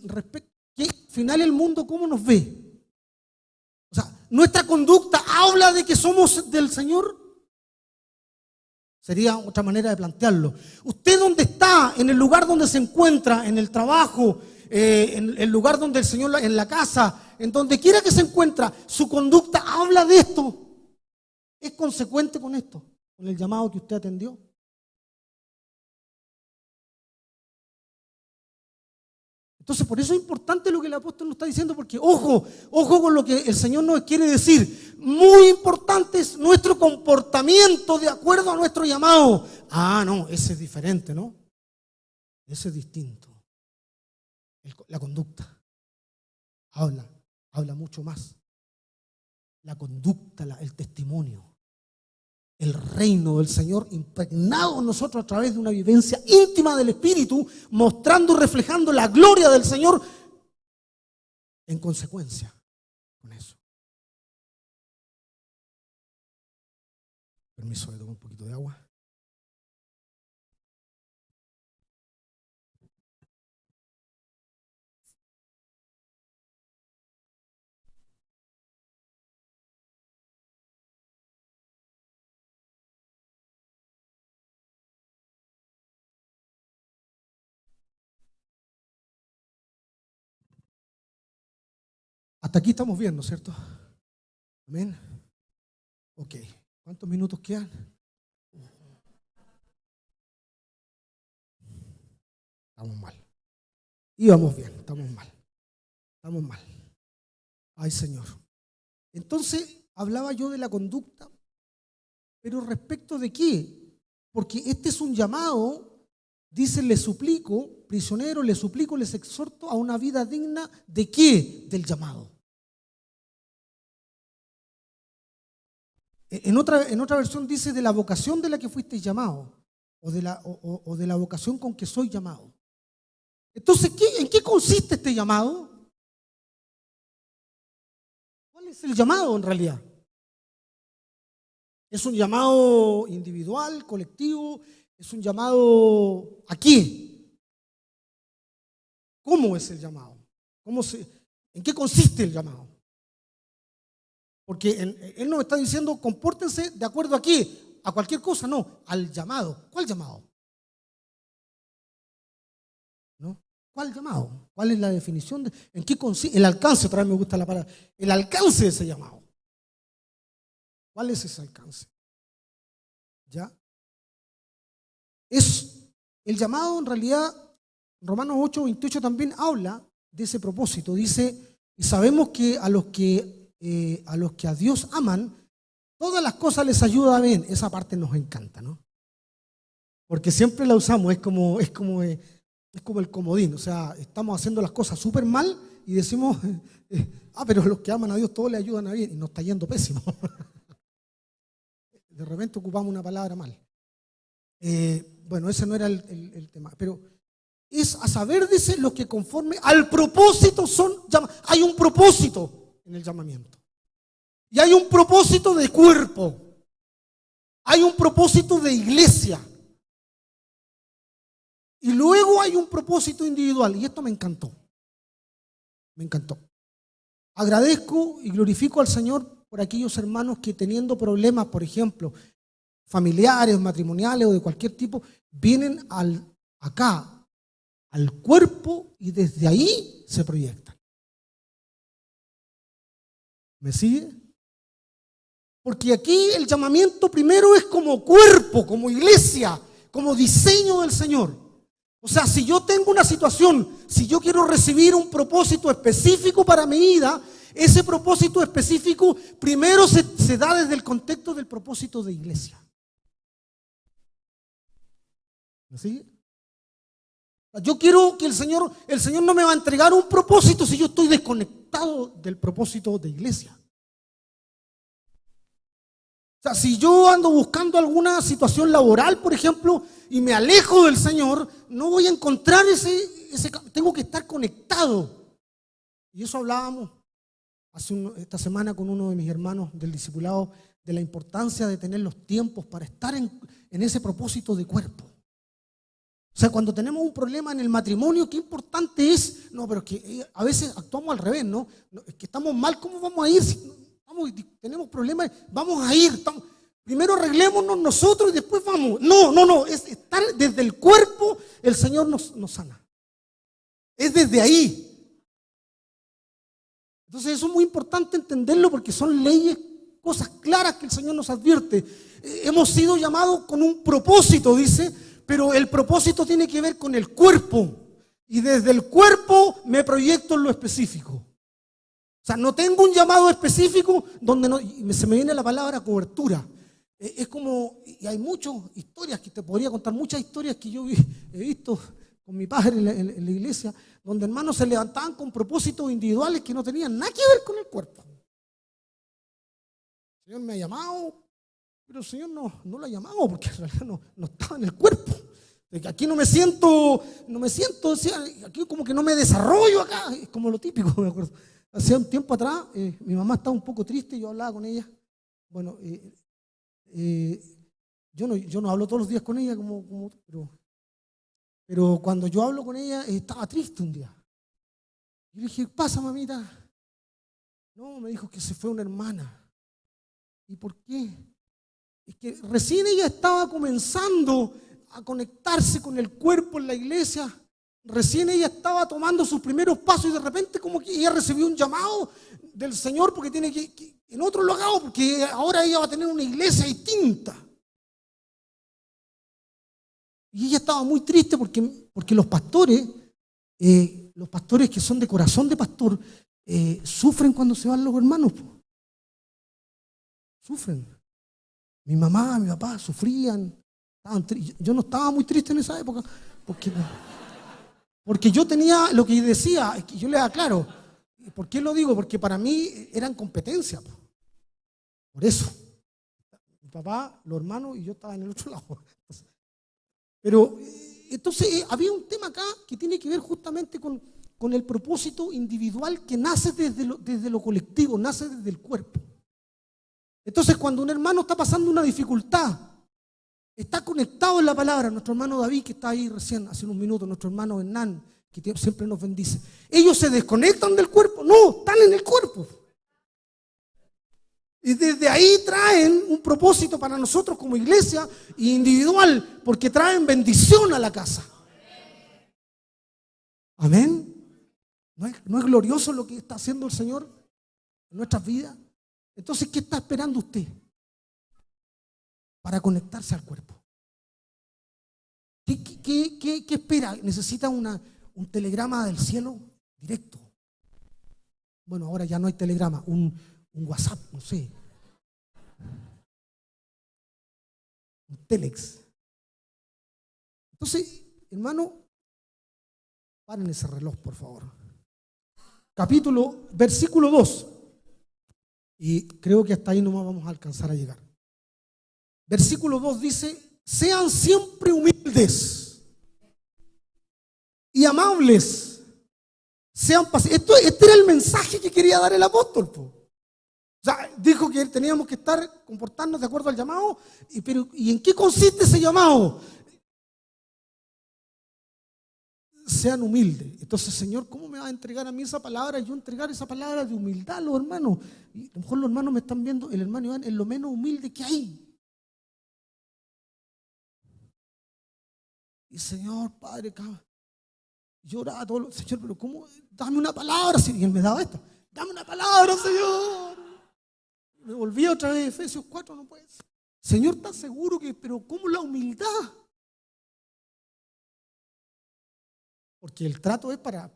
respecto, que al final el mundo, ¿cómo nos ve? O sea, nuestra conducta habla de que somos del Señor. Sería otra manera de plantearlo. Usted donde está, en el lugar donde se encuentra, en el trabajo, en el lugar donde el Señor, en la casa, en donde quiera que se encuentra, su conducta habla de esto. ¿Es consecuente con esto? ¿Con el llamado que usted atendió? Entonces, por eso es importante lo que el apóstol nos está diciendo, porque ojo con lo que el Señor nos quiere decir. Muy importante es nuestro comportamiento de acuerdo a nuestro llamado. Ah, no, ese es diferente, ¿no? Ese es distinto. La conducta habla mucho más. La conducta, el testimonio. El reino del Señor impregnado en nosotros a través de una vivencia íntima del Espíritu, mostrando y reflejando la gloria del Señor en consecuencia con eso. Permiso, de tomar un poquito de agua. Hasta aquí estamos bien, ¿no es cierto? Amén. Ok. ¿Cuántos minutos quedan? Estamos mal. Íbamos bien, estamos mal. Estamos mal. Ay, Señor. Entonces, hablaba yo de la conducta, pero ¿respecto de qué? Porque este es un llamado. Dice, les suplico, prisioneros, les suplico, les exhorto a una vida digna ¿de qué? Del llamado. En otra versión dice de la vocación de la que fuiste llamado, o de la vocación con que soy llamado. Entonces, ¿en qué consiste este llamado? ¿Cuál es el llamado en realidad? ¿Es un llamado individual, colectivo? Es un llamado ¿a qué? ¿Cómo es el llamado? ¿En qué consiste el llamado? Porque él nos está diciendo, compórtense de acuerdo a qué, a cualquier cosa, no, al llamado. ¿Cuál llamado? ¿No? ¿Cuál llamado? ¿Cuál es la definición? ¿En qué consiste? El alcance, otra vez me gusta la palabra, el alcance de ese llamado. ¿Cuál es ese alcance? ¿Ya? Es el llamado, en realidad, Romanos 8:28 también habla de ese propósito. Dice, y sabemos que a los que a Dios aman, todas las cosas les ayudan bien. Esa parte nos encanta, ¿no? Porque siempre la usamos, es como el comodín. O sea, estamos haciendo las cosas súper mal y decimos, pero a los que aman a Dios, todos le ayudan a bien. Y nos está yendo pésimo. De repente ocupamos una palabra mal. Bueno, ese no era el tema, pero es a saber, dice, lo que conforme al propósito son llamados. Hay un propósito en el llamamiento. Y hay un propósito de cuerpo. Hay un propósito de iglesia. Y luego hay un propósito individual. Y esto me encantó. Me encantó. Agradezco y glorifico al Señor por aquellos hermanos que teniendo problemas, por ejemplo, familiares, matrimoniales o de cualquier tipo, vienen acá, al cuerpo, y desde ahí se proyectan. ¿Me sigue? Porque aquí el llamamiento primero es como cuerpo, como iglesia, como diseño del Señor. O sea, si yo tengo una situación, si yo quiero recibir un propósito específico para mi vida, ese propósito específico primero se da desde el contexto del propósito de iglesia. ¿Me sigue? Yo quiero que el Señor no me va a entregar un propósito si yo estoy desconectado del propósito de iglesia. O sea, si yo ando buscando alguna situación laboral, por ejemplo, y me alejo del Señor, no voy a encontrar tengo que estar conectado. Y eso hablábamos esta semana con uno de mis hermanos del discipulado, de la importancia de tener los tiempos para estar en ese propósito de cuerpo. O sea, cuando tenemos un problema en el matrimonio, qué importante es, no, pero es que a veces actuamos al revés, ¿no? Es que estamos mal, ¿cómo vamos a ir? Tenemos problemas, vamos a ir. Primero arreglémonos nosotros y después vamos. No, es estar desde el cuerpo, el Señor nos sana. Es desde ahí. Entonces eso es muy importante entenderlo porque son leyes, cosas claras que el Señor nos advierte. Hemos sido llamados con un propósito, dice, pero el propósito tiene que ver con el cuerpo. Y desde el cuerpo me proyecto en lo específico. O sea, no tengo un llamado específico donde se me viene la palabra cobertura. Es como, y hay muchas historias que te podría contar, muchas historias que yo he visto con mi padre en la iglesia, donde hermanos se levantaban con propósitos individuales que no tenían nada que ver con el cuerpo. El Señor me ha llamado, pero el Señor no lo ha llamado porque en realidad no estaba en el cuerpo. Aquí no me siento, aquí como que no me desarrollo acá, es como lo típico, me acuerdo. Hace un tiempo atrás, mi mamá estaba un poco triste, yo hablaba con ella. Bueno, yo no hablo todos los días con ella, pero cuando yo hablo con ella, estaba triste un día. Yo le dije, pasa, mamita. No, me dijo que se fue una hermana. ¿Y por qué? Es que recién ella estaba comenzando a conectarse con el cuerpo en la iglesia. Recién ella estaba tomando sus primeros pasos y de repente como que ella recibió un llamado del Señor porque tiene que en otro lugar, porque ahora ella va a tener una iglesia distinta. Y ella estaba muy triste porque los pastores que son de corazón de pastor, sufren cuando se van los hermanos. Sufren. Mi mamá, mi papá sufrían. Yo no estaba muy triste en esa época porque yo tenía lo que decía, yo le aclaro. ¿Por qué lo digo? Porque para mí eran competencia. Por eso. Mi papá, los hermanos y yo estaba en el otro lado. Pero entonces había un tema acá que tiene que ver justamente con el propósito individual que nace desde lo colectivo, nace desde el cuerpo. Entonces cuando un hermano está pasando una dificultad, Está conectado en la palabra. Nuestro hermano David, que está ahí recién, hace unos minutos, nuestro hermano Hernán, que siempre nos bendice. ¿Ellos se desconectan del cuerpo? No, están en el cuerpo. Y desde ahí traen un propósito para nosotros como iglesia e individual, porque traen bendición a la casa. Amén. ¿No es glorioso lo que está haciendo el Señor en nuestras vidas? Entonces, ¿qué está esperando usted para conectarse al cuerpo? ¿Qué espera? ¿Necesita un telegrama del cielo directo? Bueno, ahora ya no hay telegrama, un WhatsApp, no sé. Un telex. Entonces, hermano, paren ese reloj, por favor. Versículo 2. Y creo que hasta ahí nomás vamos a alcanzar a llegar. Versículo 2 dice: sean siempre humildes y amables. Sean pacientes. Este era el mensaje que quería dar el apóstol. O sea, dijo que teníamos que comportarnos de acuerdo al llamado. ¿Y en qué consiste ese llamado? Sean humildes. Entonces, Señor, ¿cómo me va a entregar a mí esa palabra? Yo entregar esa palabra de humildad a los hermanos. Y a lo mejor los hermanos me están viendo, el hermano Iván es lo menos humilde que hay. Y Señor, Padre, lloraba todo, Señor, pero ¿cómo? Dame una palabra. Y él me daba esta. Dame una palabra, Señor. Me volví otra vez, Efesios 4, no puede ser. Señor, ¿estás seguro que, pero cómo la humildad? Porque el trato es para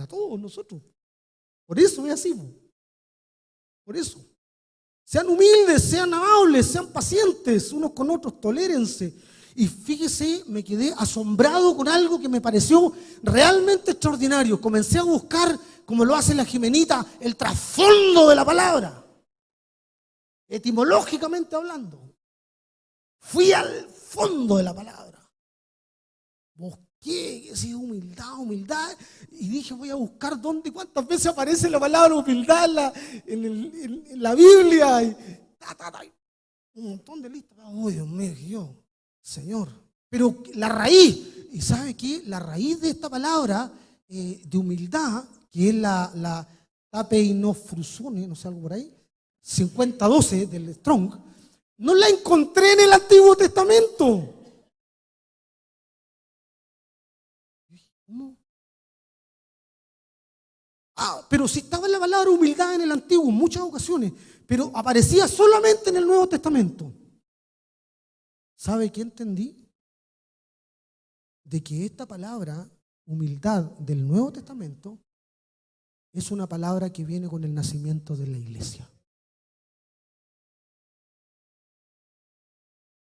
todos nosotros. Por eso es así. Por eso. Sean humildes, sean amables, sean pacientes unos con otros, tolérense. Y fíjese, me quedé asombrado con algo que me pareció realmente extraordinario. Comencé a buscar, como lo hace la Jimenita, el trasfondo de la palabra. Etimológicamente hablando. Fui al fondo de la palabra. Busqué, humildad, y dije, voy a buscar dónde y cuántas veces aparece la palabra humildad en la Biblia. Y un montón de listas. Oh, Dios mío, Señor. Pero la raíz, ¿y sabe qué? La raíz de esta palabra de humildad, que es la tapeinofrusone, no sé, algo por ahí, 50:12 del Strong, no la encontré en el Antiguo Testamento. ¿Cómo? Pero sí estaba la palabra humildad en el Antiguo en muchas ocasiones, pero aparecía solamente en el Nuevo Testamento. ¿Sabe qué entendí? De que esta palabra, humildad del Nuevo Testamento, es una palabra que viene con el nacimiento de la iglesia.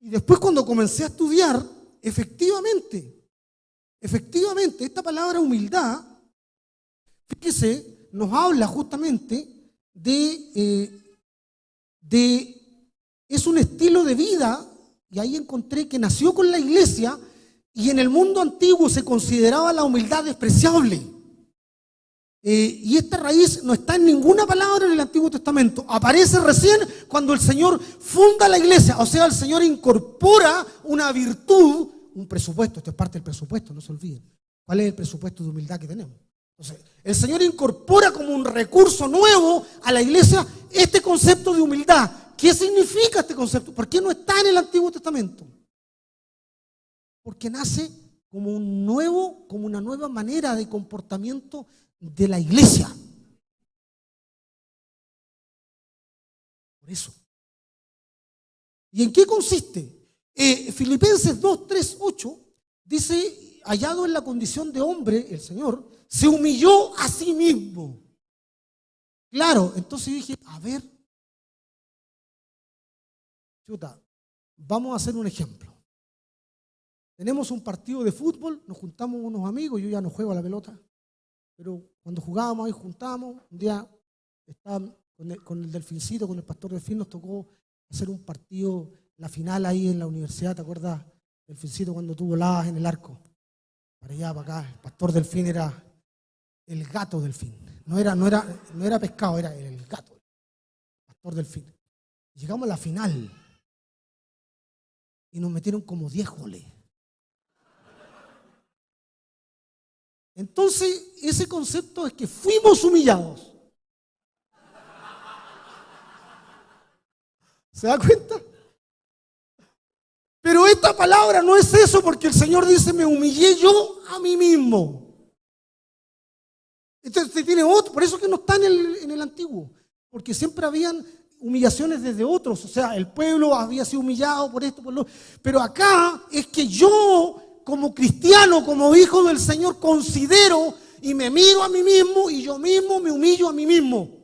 Y después, cuando comencé a estudiar, efectivamente, esta palabra humildad, fíjese, nos habla justamente es un estilo de vida, y ahí encontré que nació con la iglesia, y en el mundo antiguo se consideraba la humildad despreciable. Y esta raíz no está en ninguna palabra en el Antiguo Testamento. Aparece recién cuando el Señor funda la iglesia. O sea, el Señor incorpora una virtud, un presupuesto. Esto es parte del presupuesto, no se olviden. ¿Cuál es el presupuesto de humildad que tenemos? Entonces, el Señor incorpora como un recurso nuevo a la iglesia este concepto de humildad. ¿Qué significa este concepto? ¿Por qué no está en el Antiguo Testamento? Porque nace como una nueva manera de comportamiento de la iglesia. Por eso. ¿Y en qué consiste? Filipenses 2, 3, 8 dice: hallado en la condición de hombre, el Señor se humilló a sí mismo. Claro, entonces dije, a ver, vamos a hacer un ejemplo. Tenemos un partido de fútbol, nos juntamos unos amigos, yo ya no juego a la pelota, pero cuando jugábamos ahí juntábamos, un día estaba con el Delfincito, con el Pastor Delfín, nos tocó hacer un partido, la final ahí en la universidad, ¿te acuerdas, Delfincito, cuando tú volabas en el arco? Para allá, para acá, el Pastor Delfín era el gato Delfín, no era pescado, era el gato, el Pastor Delfín. Llegamos a la final. y nos metieron como 10 goles. Entonces, ese concepto es que fuimos humillados. ¿Se da cuenta? Pero esta palabra no es eso, porque el Señor dice, me humillé yo a mí mismo. Entonces tiene otro, por eso que no está en el antiguo, porque siempre habían humillaciones desde otros, o sea, el pueblo había sido humillado por esto, por lo. Pero acá es que yo, como cristiano, como hijo del Señor, considero y me miro a mí mismo y yo mismo me humillo a mí mismo.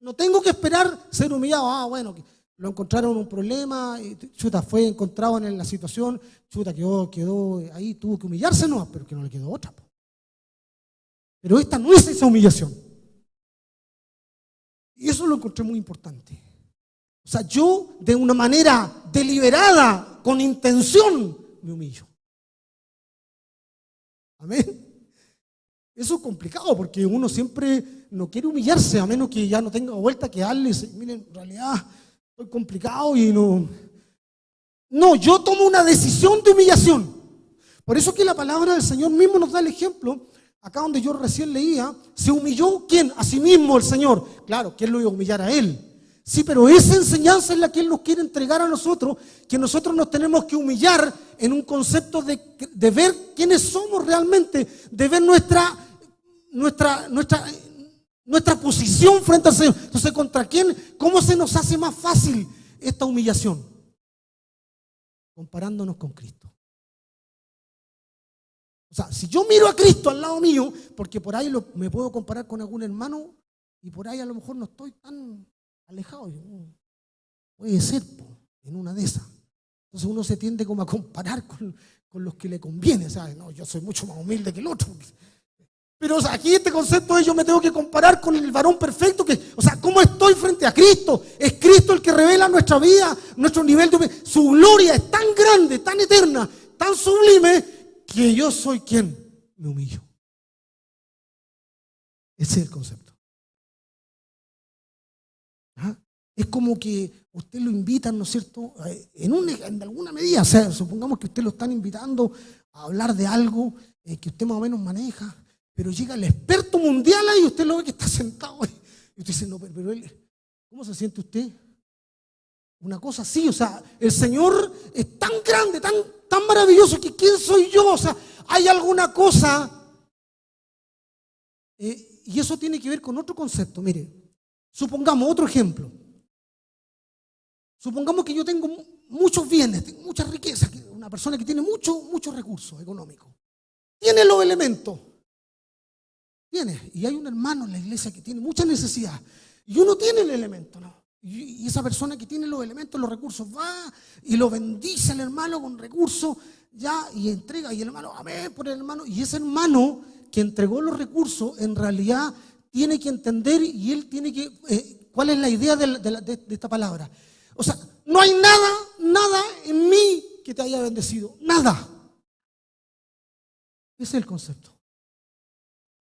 No tengo que esperar ser humillado. Bueno, lo encontraron un problema, y chuta, fue encontrado en la situación, chuta, quedó ahí, tuvo que humillarse, no, pero que no le quedó otra. Pero esta no es esa humillación. Y eso lo encontré muy importante. O sea, yo de una manera deliberada, con intención, me humillo. Amén. Eso es complicado porque uno siempre no quiere humillarse, a menos que ya no tenga vuelta que darle. Miren, en realidad estoy complicado y no. No, yo tomo una decisión de humillación. Por eso que la palabra del Señor mismo nos da el ejemplo. Acá donde yo recién leía, ¿se humilló quién? A sí mismo el Señor. Claro, ¿quién lo iba a humillar a Él? Sí, pero esa enseñanza es la que Él nos quiere entregar a nosotros, que nosotros nos tenemos que humillar en un concepto de ver quiénes somos realmente, de ver nuestra posición frente al Señor. Entonces, ¿contra quién? ¿Cómo se nos hace más fácil esta humillación? Comparándonos con Cristo. O sea, si yo miro a Cristo al lado mío, porque por ahí me puedo comparar con algún hermano y por ahí a lo mejor no estoy tan alejado. Puede ser en una de esas. Entonces uno se tiende como a comparar con los que le conviene. ¿Sabes? No, yo soy mucho más humilde que el otro. Pero o sea, aquí este concepto de yo me tengo que comparar con el varón perfecto. O sea, ¿cómo estoy frente a Cristo? Es Cristo el que revela nuestra vida, nuestro nivel de humildad. Su gloria es tan grande, tan eterna, tan sublime, que yo soy quien me humillo. Ese es el concepto. ¿Ah? Es como que usted lo invitan, ¿no es cierto? En alguna medida, o sea, supongamos que usted lo están invitando a hablar de algo que usted más o menos maneja, pero llega el experto mundial ahí y usted lo ve que está sentado ahí. Y usted dice, no, pero él, ¿cómo se siente usted? Una cosa así, o sea, el Señor es tan grande, tan maravilloso, que ¿quién soy yo? O sea, hay alguna cosa, y eso tiene que ver con otro concepto. Mire, supongamos otro ejemplo. Supongamos que yo tengo muchos bienes, tengo mucha riqueza, una persona que tiene muchos recursos económicos. Tiene los elementos. Y hay un hermano en la iglesia que tiene mucha necesidad y uno tiene el elemento, ¿no? Y esa persona que tiene los elementos, los recursos, va y lo bendice al hermano con recursos, ya, y entrega, y el hermano, amén por el hermano. Y ese hermano que entregó los recursos, en realidad tiene que entender, y él tiene que, ¿cuál es la idea de esta palabra? O sea, no hay nada en mí que te haya bendecido, nada. Ese es el concepto.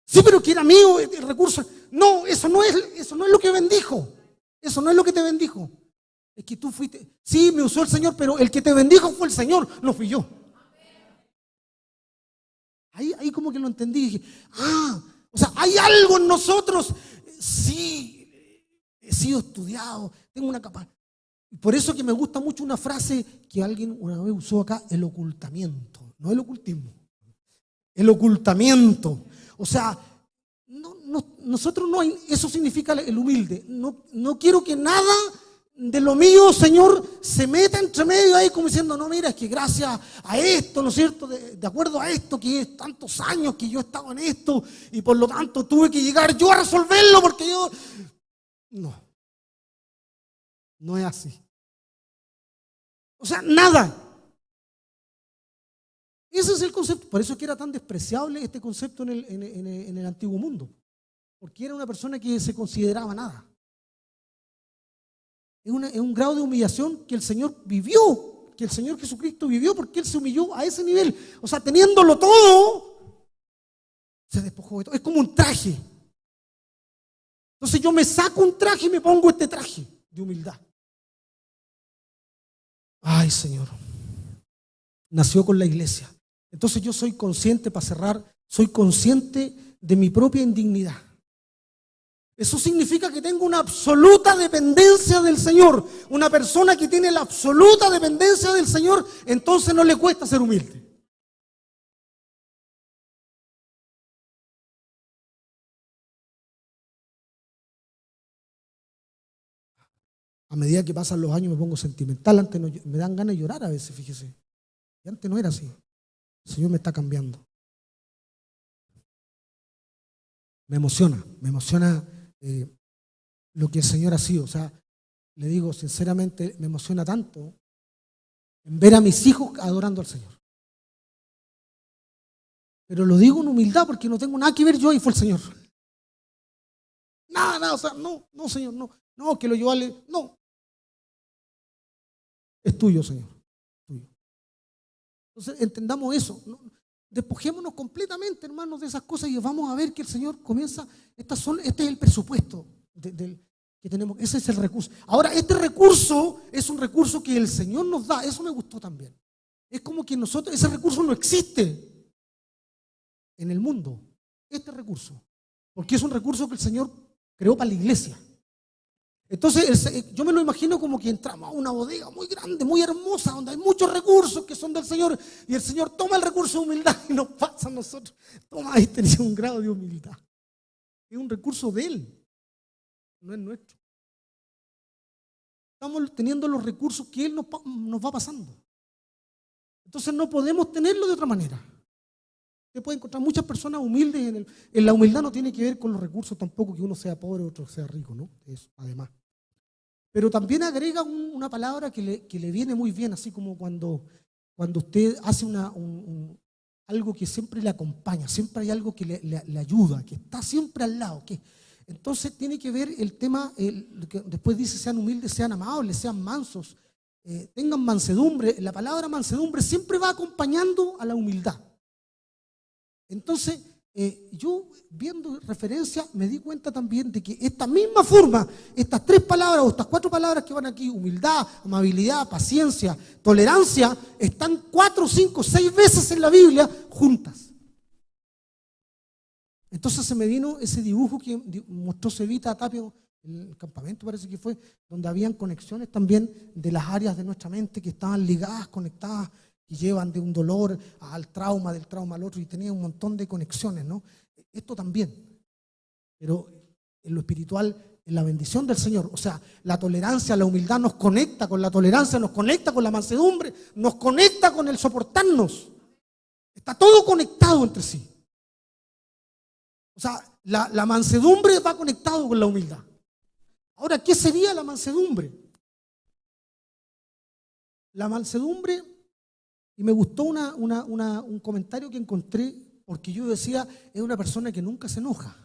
Sí, pero que era mío el recurso. No, eso no es lo que bendijo. Eso no es lo que te bendijo. Es que tú fuiste, sí, me usó el Señor, pero el que te bendijo fue el Señor, no fui yo. Ahí como que lo entendí. Dije, o sea, hay algo en nosotros. Sí, he sido estudiado, tengo una capacidad. Por eso que me gusta mucho una frase que alguien una vez usó acá, el ocultamiento, no el ocultismo. El ocultamiento. O sea, nosotros no hay, eso significa el humilde. No quiero que nada de lo mío, Señor, se meta entre medio ahí como diciendo, no, mira, es que gracias a esto, ¿no es cierto? De acuerdo a esto, que es tantos años que yo he estado en esto y por lo tanto tuve que llegar yo a resolverlo porque yo. No es así. O sea, nada. Ese es el concepto. Por eso es que era tan despreciable este concepto en el antiguo mundo. Porque era una persona que se consideraba nada. Es un grado de humillación que el Señor vivió, que el Señor Jesucristo vivió, porque Él se humilló a ese nivel. O sea, teniéndolo todo, se despojó de todo. Es como un traje. Entonces yo me saco un traje y me pongo este traje de humildad. Ay, Señor, nació con la iglesia. Entonces yo soy consciente, para cerrar, soy consciente de mi propia indignidad. Eso significa que tengo una absoluta dependencia del Señor. Una persona que tiene la absoluta dependencia del Señor, entonces no le cuesta ser humilde. A medida que pasan los años me pongo sentimental. Antes no, me dan ganas de llorar a veces, fíjese. Y antes no era así. El Señor me está cambiando. Me emociona lo que el Señor ha sido. O sea, le digo sinceramente, me emociona tanto en ver a mis hijos adorando al Señor. Pero lo digo en humildad porque no tengo nada que ver yo y fue el Señor. Nada, o sea, no, Señor, no, que lo llevó no. Es tuyo, Señor, tuyo. Entonces, entendamos eso. Despojémonos completamente, hermanos, de esas cosas y vamos a ver que el Señor comienza. Este es el presupuesto que tenemos. Ese es el recurso. Ahora, este recurso es un recurso que el Señor nos da. Eso me gustó también. Es como que ese recurso no existe en el mundo. Este recurso. Porque es un recurso que el Señor creó para la iglesia. Entonces yo me lo imagino como que entramos a una bodega muy grande, muy hermosa, donde hay muchos recursos que son del Señor, y el Señor toma el recurso de humildad y nos pasa a nosotros. Toma, ahí tenés un grado de humildad. Es un recurso de Él, no es nuestro. Estamos teniendo los recursos que Él nos va pasando. Entonces no podemos tenerlo de otra manera. Usted puede encontrar muchas personas humildes. En la humildad no tiene que ver con los recursos tampoco, que uno sea pobre o otro sea rico, ¿no? Eso, además. Pero también agrega una palabra que le viene muy bien, así como cuando usted hace algo que siempre le acompaña, siempre hay algo que le ayuda, que está siempre al lado. Entonces tiene que ver el tema, que después dice: sean humildes, sean amables, sean mansos, tengan mansedumbre. La palabra mansedumbre siempre va acompañando a la humildad. Entonces, yo viendo referencia me di cuenta también de que esta misma forma, estas 3 palabras o estas 4 palabras que van aquí, humildad, amabilidad, paciencia, tolerancia, están 4, 5, 6 veces en la Biblia juntas. Entonces se me vino ese dibujo que mostró Cevita Tapio en el campamento, parece que fue, donde habían conexiones también de las áreas de nuestra mente que estaban ligadas, conectadas, y llevan de un dolor al trauma, del trauma al otro, y tenía un montón de conexiones, ¿no? Esto también, pero en lo espiritual, en la bendición del Señor, o sea, la tolerancia, la humildad nos conecta con la tolerancia, nos conecta con la mansedumbre, nos conecta con el soportarnos. Está todo conectado entre sí. O sea, la mansedumbre va conectado con la humildad. Ahora, ¿qué sería la mansedumbre? La mansedumbre. Y me gustó un comentario que encontré, porque yo decía, es una persona que nunca se enoja.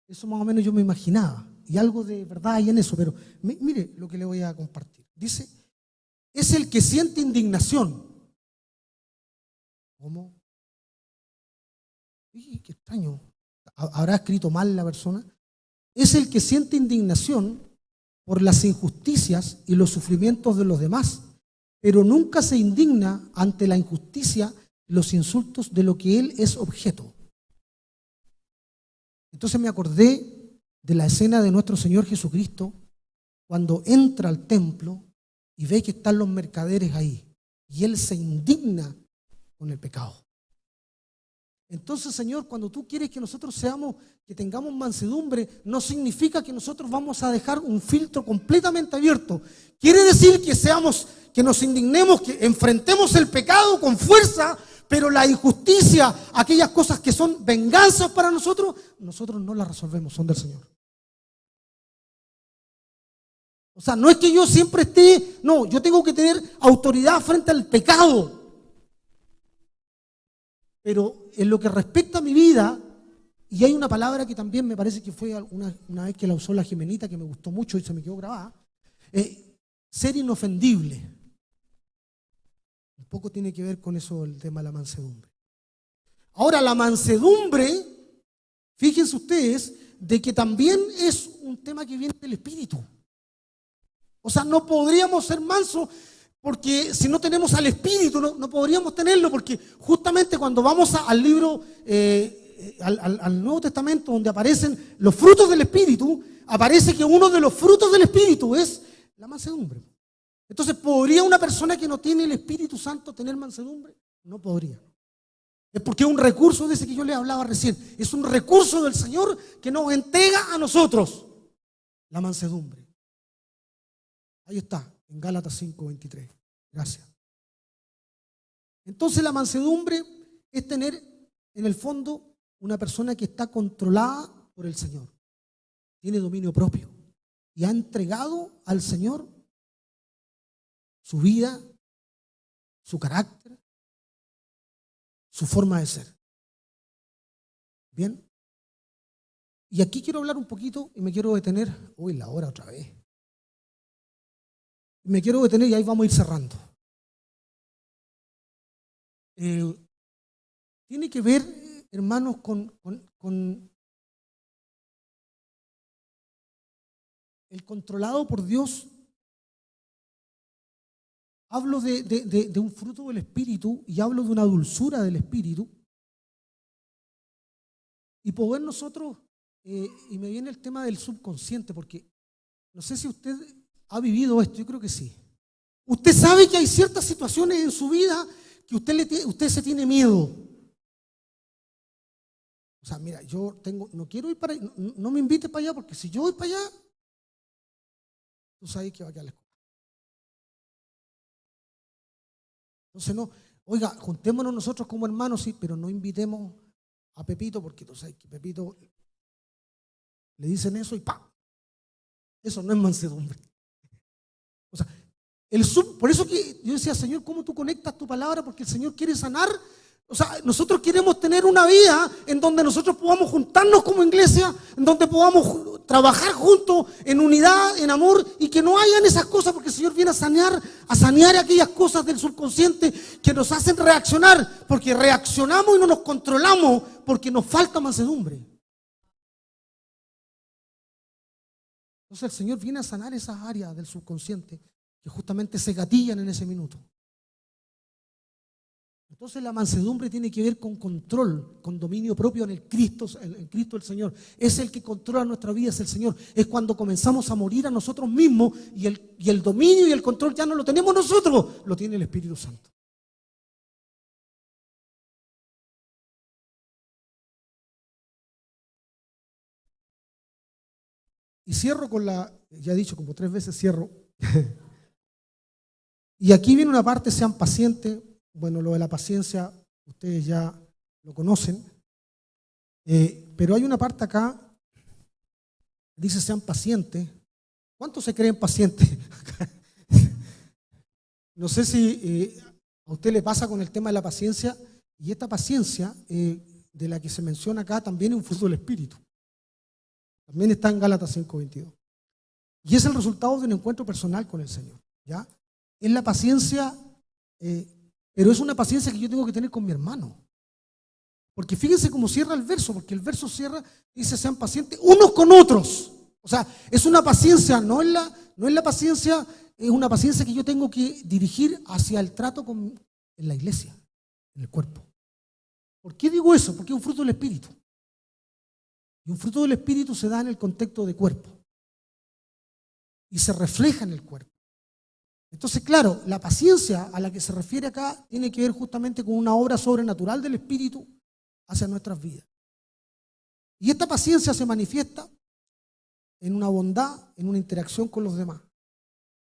Eso más o menos yo me imaginaba. Y algo de verdad hay en eso, pero mire lo que le voy a compartir. Dice, es el que siente indignación. ¿Cómo? Qué extraño. ¿Habrá escrito mal la persona? Es el que siente indignación por las injusticias y los sufrimientos de los demás, pero nunca se indigna ante la injusticia, los insultos de lo que él es objeto. Entonces me acordé de la escena de nuestro Señor Jesucristo cuando entra al templo y ve que están los mercaderes ahí y él se indigna con el pecado. Entonces, Señor, cuando tú quieres que nosotros que tengamos mansedumbre, no significa que nosotros vamos a dejar un filtro completamente abierto. Quiere decir que nos indignemos, que enfrentemos el pecado con fuerza, pero la injusticia, aquellas cosas que son venganzas para nosotros no las resolvemos, son del Señor. O sea, no es que yo siempre yo tengo que tener autoridad frente al pecado. Pero en lo que respecta a mi vida, y hay una palabra que también me parece que fue una vez que la usó la Jimenita, que me gustó mucho y se me quedó grabada, ser inofendible. Un poco tiene que ver con eso el tema de la mansedumbre. Ahora, la mansedumbre, fíjense ustedes, de que también es un tema que viene del Espíritu. O sea, no podríamos ser mansos Porque si no tenemos al Espíritu, no podríamos tenerlo, porque justamente cuando vamos al libro, al Nuevo Testamento, donde aparecen los frutos del Espíritu, aparece que uno de los frutos del Espíritu es la mansedumbre. Entonces, ¿podría una persona que no tiene el Espíritu Santo tener mansedumbre? No podría. Es porque es un recurso de ese que yo les hablaba recién. Es un recurso del Señor que nos entrega a nosotros la mansedumbre. Ahí está, en Gálatas 5:23. Gracias. Entonces la mansedumbre es tener en el fondo una persona que está controlada por el Señor. Tiene dominio propio y ha entregado al Señor su vida, su carácter, su forma de ser. Bien. Y aquí quiero hablar un poquito y me quiero detener. Uy, la hora otra vez. Me quiero detener y ahí vamos a ir cerrando. Tiene que ver, hermanos, con el controlado por Dios. Hablo de un fruto del Espíritu y hablo de una dulzura del Espíritu. Y poder nosotros, y me viene el tema del subconsciente, porque no sé si usted ha vivido esto, yo creo que sí. Usted sabe que hay ciertas situaciones en su vida que usted se tiene miedo. O sea, mira, no quiero ir para allá, no me invites para allá, porque si yo voy para allá, tú sabes que va a quedar la escuela. Entonces no, oiga, juntémonos nosotros como hermanos, sí, pero no invitemos a Pepito, porque tú sabes que Pepito le dicen eso y ¡pam! Eso no es mansedumbre. O sea, por eso que yo decía, Señor, ¿cómo tú conectas tu palabra? Porque el Señor quiere sanar. O sea, nosotros queremos tener una vida en donde nosotros podamos juntarnos como iglesia, en donde podamos trabajar juntos en unidad, en amor, y que no hayan esas cosas, porque el Señor viene a sanear aquellas cosas del subconsciente que nos hacen reaccionar, porque reaccionamos y no nos controlamos porque nos falta mansedumbre. Entonces el Señor viene a sanar esas áreas del subconsciente que justamente se gatillan en ese minuto. Entonces la mansedumbre tiene que ver con control, con dominio propio en Cristo el Señor. Es el que controla nuestra vida, es el Señor. Es cuando comenzamos a morir a nosotros mismos y el dominio y el control ya no lo tenemos nosotros, lo tiene el Espíritu Santo. Y cierro con ya he dicho como 3 veces cierro. Y aquí viene una parte, sean pacientes. Bueno, lo de la paciencia, ustedes ya lo conocen. Pero hay una parte acá, dice sean pacientes. ¿Cuántos se creen pacientes? No sé si a usted le pasa con el tema de la paciencia, y esta paciencia de la que se menciona acá también es un fruto del Espíritu. También está en Gálatas 5:22. Y es el resultado de un encuentro personal con el Señor. ¿Ya? Es la paciencia, pero es una paciencia que yo tengo que tener con mi hermano. Porque fíjense cómo cierra el verso, porque el verso cierra, dice sean pacientes unos con otros. O sea, es una paciencia, no es la paciencia, es una paciencia que yo tengo que dirigir hacia el trato en la iglesia, en el cuerpo. ¿Por qué digo eso? Porque es un fruto del Espíritu. Y un fruto del Espíritu se da en el contexto de cuerpo. Y se refleja en el cuerpo. Entonces, claro, la paciencia a la que se refiere acá tiene que ver justamente con una obra sobrenatural del Espíritu hacia nuestras vidas. Y esta paciencia se manifiesta en una bondad, en una interacción con los demás.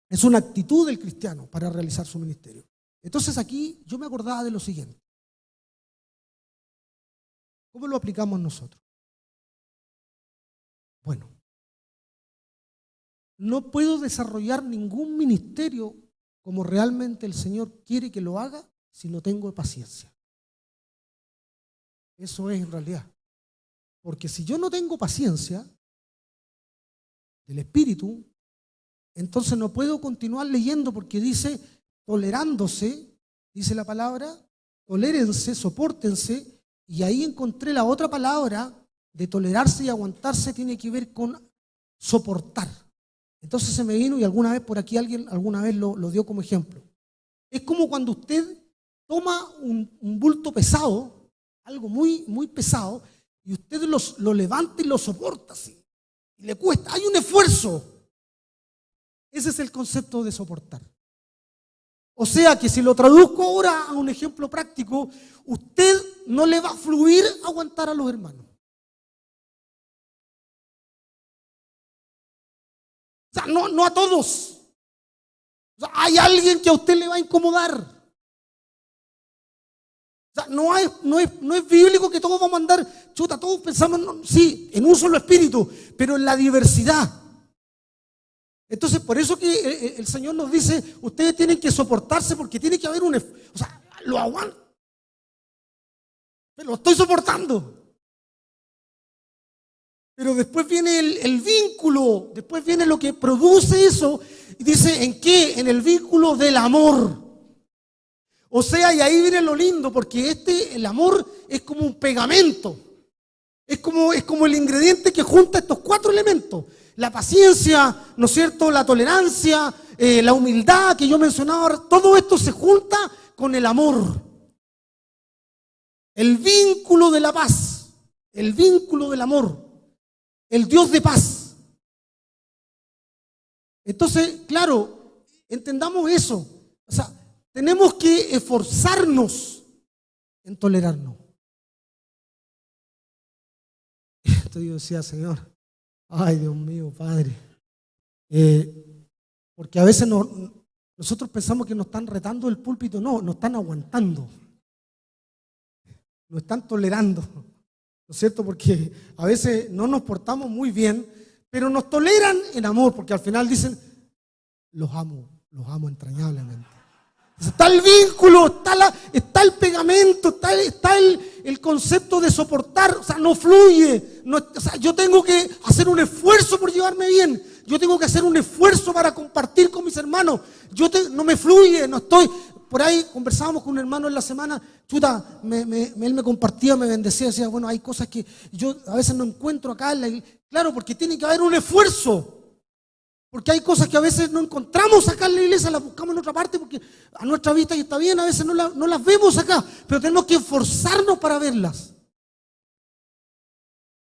Es una actitud del cristiano para realizar su ministerio. Entonces aquí yo me acordaba de lo siguiente. ¿Cómo lo aplicamos nosotros? Bueno, no puedo desarrollar ningún ministerio como realmente el Señor quiere que lo haga si no tengo paciencia. Eso es en realidad. Porque si yo no tengo paciencia del Espíritu, entonces no puedo continuar leyendo, porque dice tolerándose, dice la palabra, tolérense, sopórtense, y ahí encontré la otra palabra de tolerarse y aguantarse, tiene que ver con soportar. Entonces se me vino, y alguna vez por aquí alguien alguna vez lo dio como ejemplo. Es como cuando usted toma un bulto pesado, algo muy, muy pesado, y usted lo levanta y lo soporta así. Y le cuesta, hay un esfuerzo. Ese es el concepto de soportar. O sea que si lo traduzco ahora a un ejemplo práctico, usted no le va a fluir aguantar a los hermanos. O sea, no a todos. O sea, hay alguien que a usted le va a incomodar. O sea, no es bíblico que todos vamos a andar, chuta, todos pensamos, sí, en un solo espíritu, pero en la diversidad. Entonces, por eso que el Señor nos dice, ustedes tienen que soportarse porque tiene que haber o sea, lo aguanto, pero lo estoy soportando. Pero después viene el vínculo, después viene lo que produce eso, y dice, ¿en qué? En el vínculo del amor. O sea, y ahí viene lo lindo, porque el amor es como un pegamento, es como el ingrediente que junta estos 4 elementos. La paciencia, ¿no es cierto? La tolerancia, la humildad que yo mencionaba, todo esto se junta con el amor. El vínculo de la paz, el vínculo del amor, el Dios de paz. Entonces, claro, entendamos eso. O sea, tenemos que esforzarnos en tolerarnos. Entonces yo decía, Señor, ay Dios mío, Padre. Porque a veces nosotros pensamos que nos están retando el púlpito, no, nos están aguantando. Nos están tolerando, ¿no es cierto? Porque a veces no nos portamos muy bien, pero nos toleran en amor, porque al final dicen, los amo entrañablemente. Está el vínculo, está el pegamento, está el concepto de soportar, o sea, no fluye. O sea, yo tengo que hacer un esfuerzo por llevarme bien, yo tengo que hacer un esfuerzo para compartir con mis hermanos. No me fluye, no estoy. Por ahí conversábamos con un hermano en la semana, chuta, él me compartía, me bendecía, decía, bueno, hay cosas que yo a veces no encuentro acá en la iglesia. Claro, porque tiene que haber un esfuerzo. Porque hay cosas que a veces no encontramos acá en la iglesia, las buscamos en otra parte porque a nuestra vista y está bien, a veces no las vemos acá, pero tenemos que esforzarnos para verlas.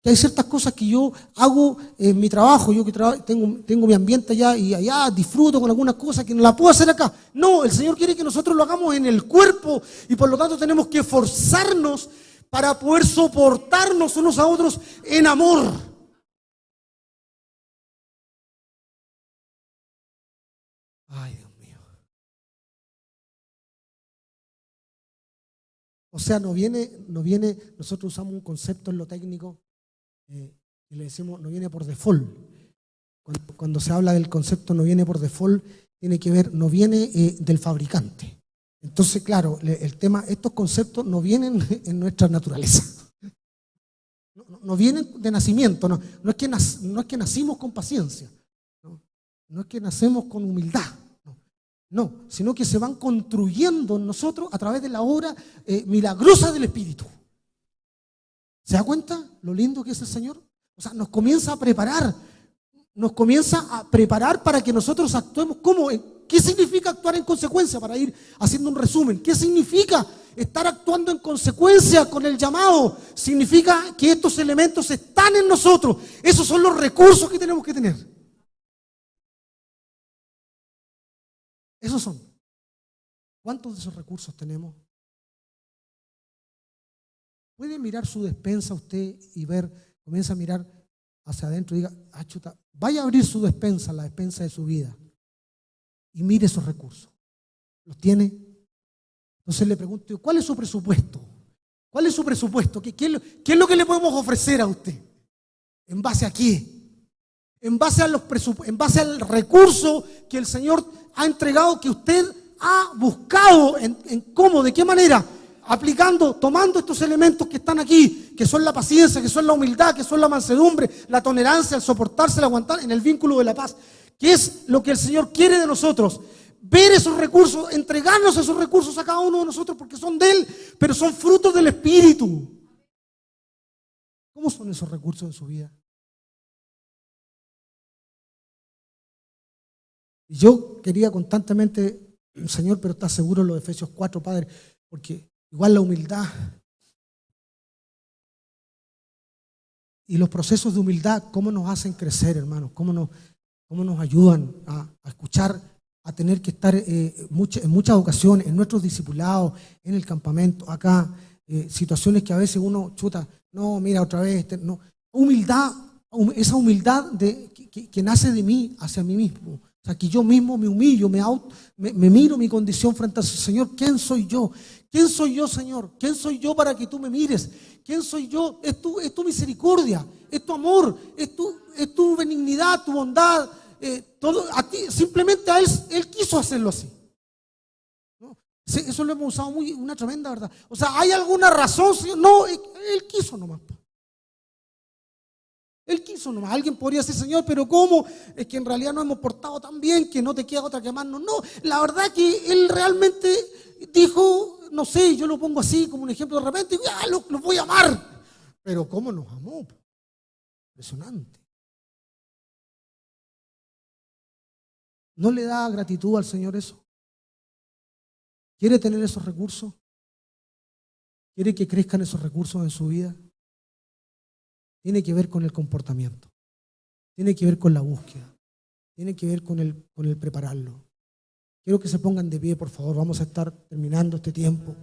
Que hay ciertas cosas que yo hago en mi trabajo, yo que tengo mi ambiente allá y allá disfruto con algunas cosas que no las puedo hacer acá. No, el Señor quiere que nosotros lo hagamos en el cuerpo y por lo tanto tenemos que esforzarnos para poder soportarnos unos a otros en amor. Ay, Dios mío. O sea, no viene, nosotros usamos un concepto en lo técnico y le decimos, no viene por default. Cuando se habla del concepto no viene por default, tiene que ver, no viene del fabricante. Entonces, claro, el tema, estos conceptos no vienen en nuestra naturaleza. No vienen de nacimiento, no es que nacimos con paciencia, no es que nacemos con humildad. No, sino que se van construyendo en nosotros a través de la obra milagrosa del Espíritu. ¿Se da cuenta lo lindo que es el Señor? O sea, nos comienza a preparar para que nosotros actuemos. ¿Cómo? ¿Qué significa actuar en consecuencia? Para ir haciendo un resumen. ¿Qué significa estar actuando en consecuencia con el llamado? Significa que estos elementos están en nosotros. Esos son los recursos que tenemos que tener. Esos son. ¿Cuántos de esos recursos tenemos? Puede mirar su despensa usted y comienza a mirar hacia adentro y diga, chuta, vaya a abrir su despensa, la despensa de su vida, y mire esos recursos. ¿Los tiene? Entonces le pregunto, ¿cuál es su presupuesto? ¿Cuál es su presupuesto? ¿Qué es lo que le podemos ofrecer a usted? ¿En base a qué? En base al recurso que el Señor ha entregado, que usted ha buscado, en cómo, de qué manera, tomando estos elementos que están aquí, que son la paciencia, que son la humildad, que son la mansedumbre, la tolerancia, el soportarse, el aguantar, en el vínculo de la paz, que es lo que el Señor quiere de nosotros. Ver esos recursos, entregarnos esos recursos a cada uno de nosotros porque son de Él, pero son frutos del Espíritu. ¿Cómo son esos recursos en su vida? Y yo quería constantemente Señor, pero ¿estás seguro lo de Efesios 4, Padre? Porque igual la humildad y los procesos de humildad, ¿cómo nos hacen crecer, hermanos? ¿Cómo nos ayudan a escuchar, a tener que estar en muchas ocasiones, en nuestros discipulados, en el campamento, acá, situaciones que a veces uno chuta, no, mira otra vez, no. Humildad, esa humildad que nace de mí hacia mí mismo. O sea, que yo mismo me humillo, me miro mi condición frente al Señor. ¿Quién soy yo? ¿Quién soy yo, Señor? ¿Quién soy yo para que tú me mires? ¿Quién soy yo? Es tu misericordia, es tu amor, es tu benignidad, tu bondad. Todo, a ti, simplemente a él quiso hacerlo así. ¿No? Eso lo hemos usado una tremenda verdad. O sea, ¿hay alguna razón, Señor? No, él quiso nomás. Él quiso nomás. Alguien podría decir, Señor, pero ¿cómo? Es que en realidad nos hemos portado tan bien que no te queda otra que amarnos. No, la verdad que Él realmente dijo, no sé, yo lo pongo así como un ejemplo de repente, los voy a amar. Pero ¿cómo nos amó? Impresionante. ¿No le da gratitud al Señor eso? ¿Quiere tener esos recursos? ¿Quiere que crezcan esos recursos en su vida? Tiene que ver con el comportamiento, tiene que ver con la búsqueda, tiene que ver con el prepararlo. Quiero que se pongan de pie, por favor. Vamos a estar terminando este tiempo.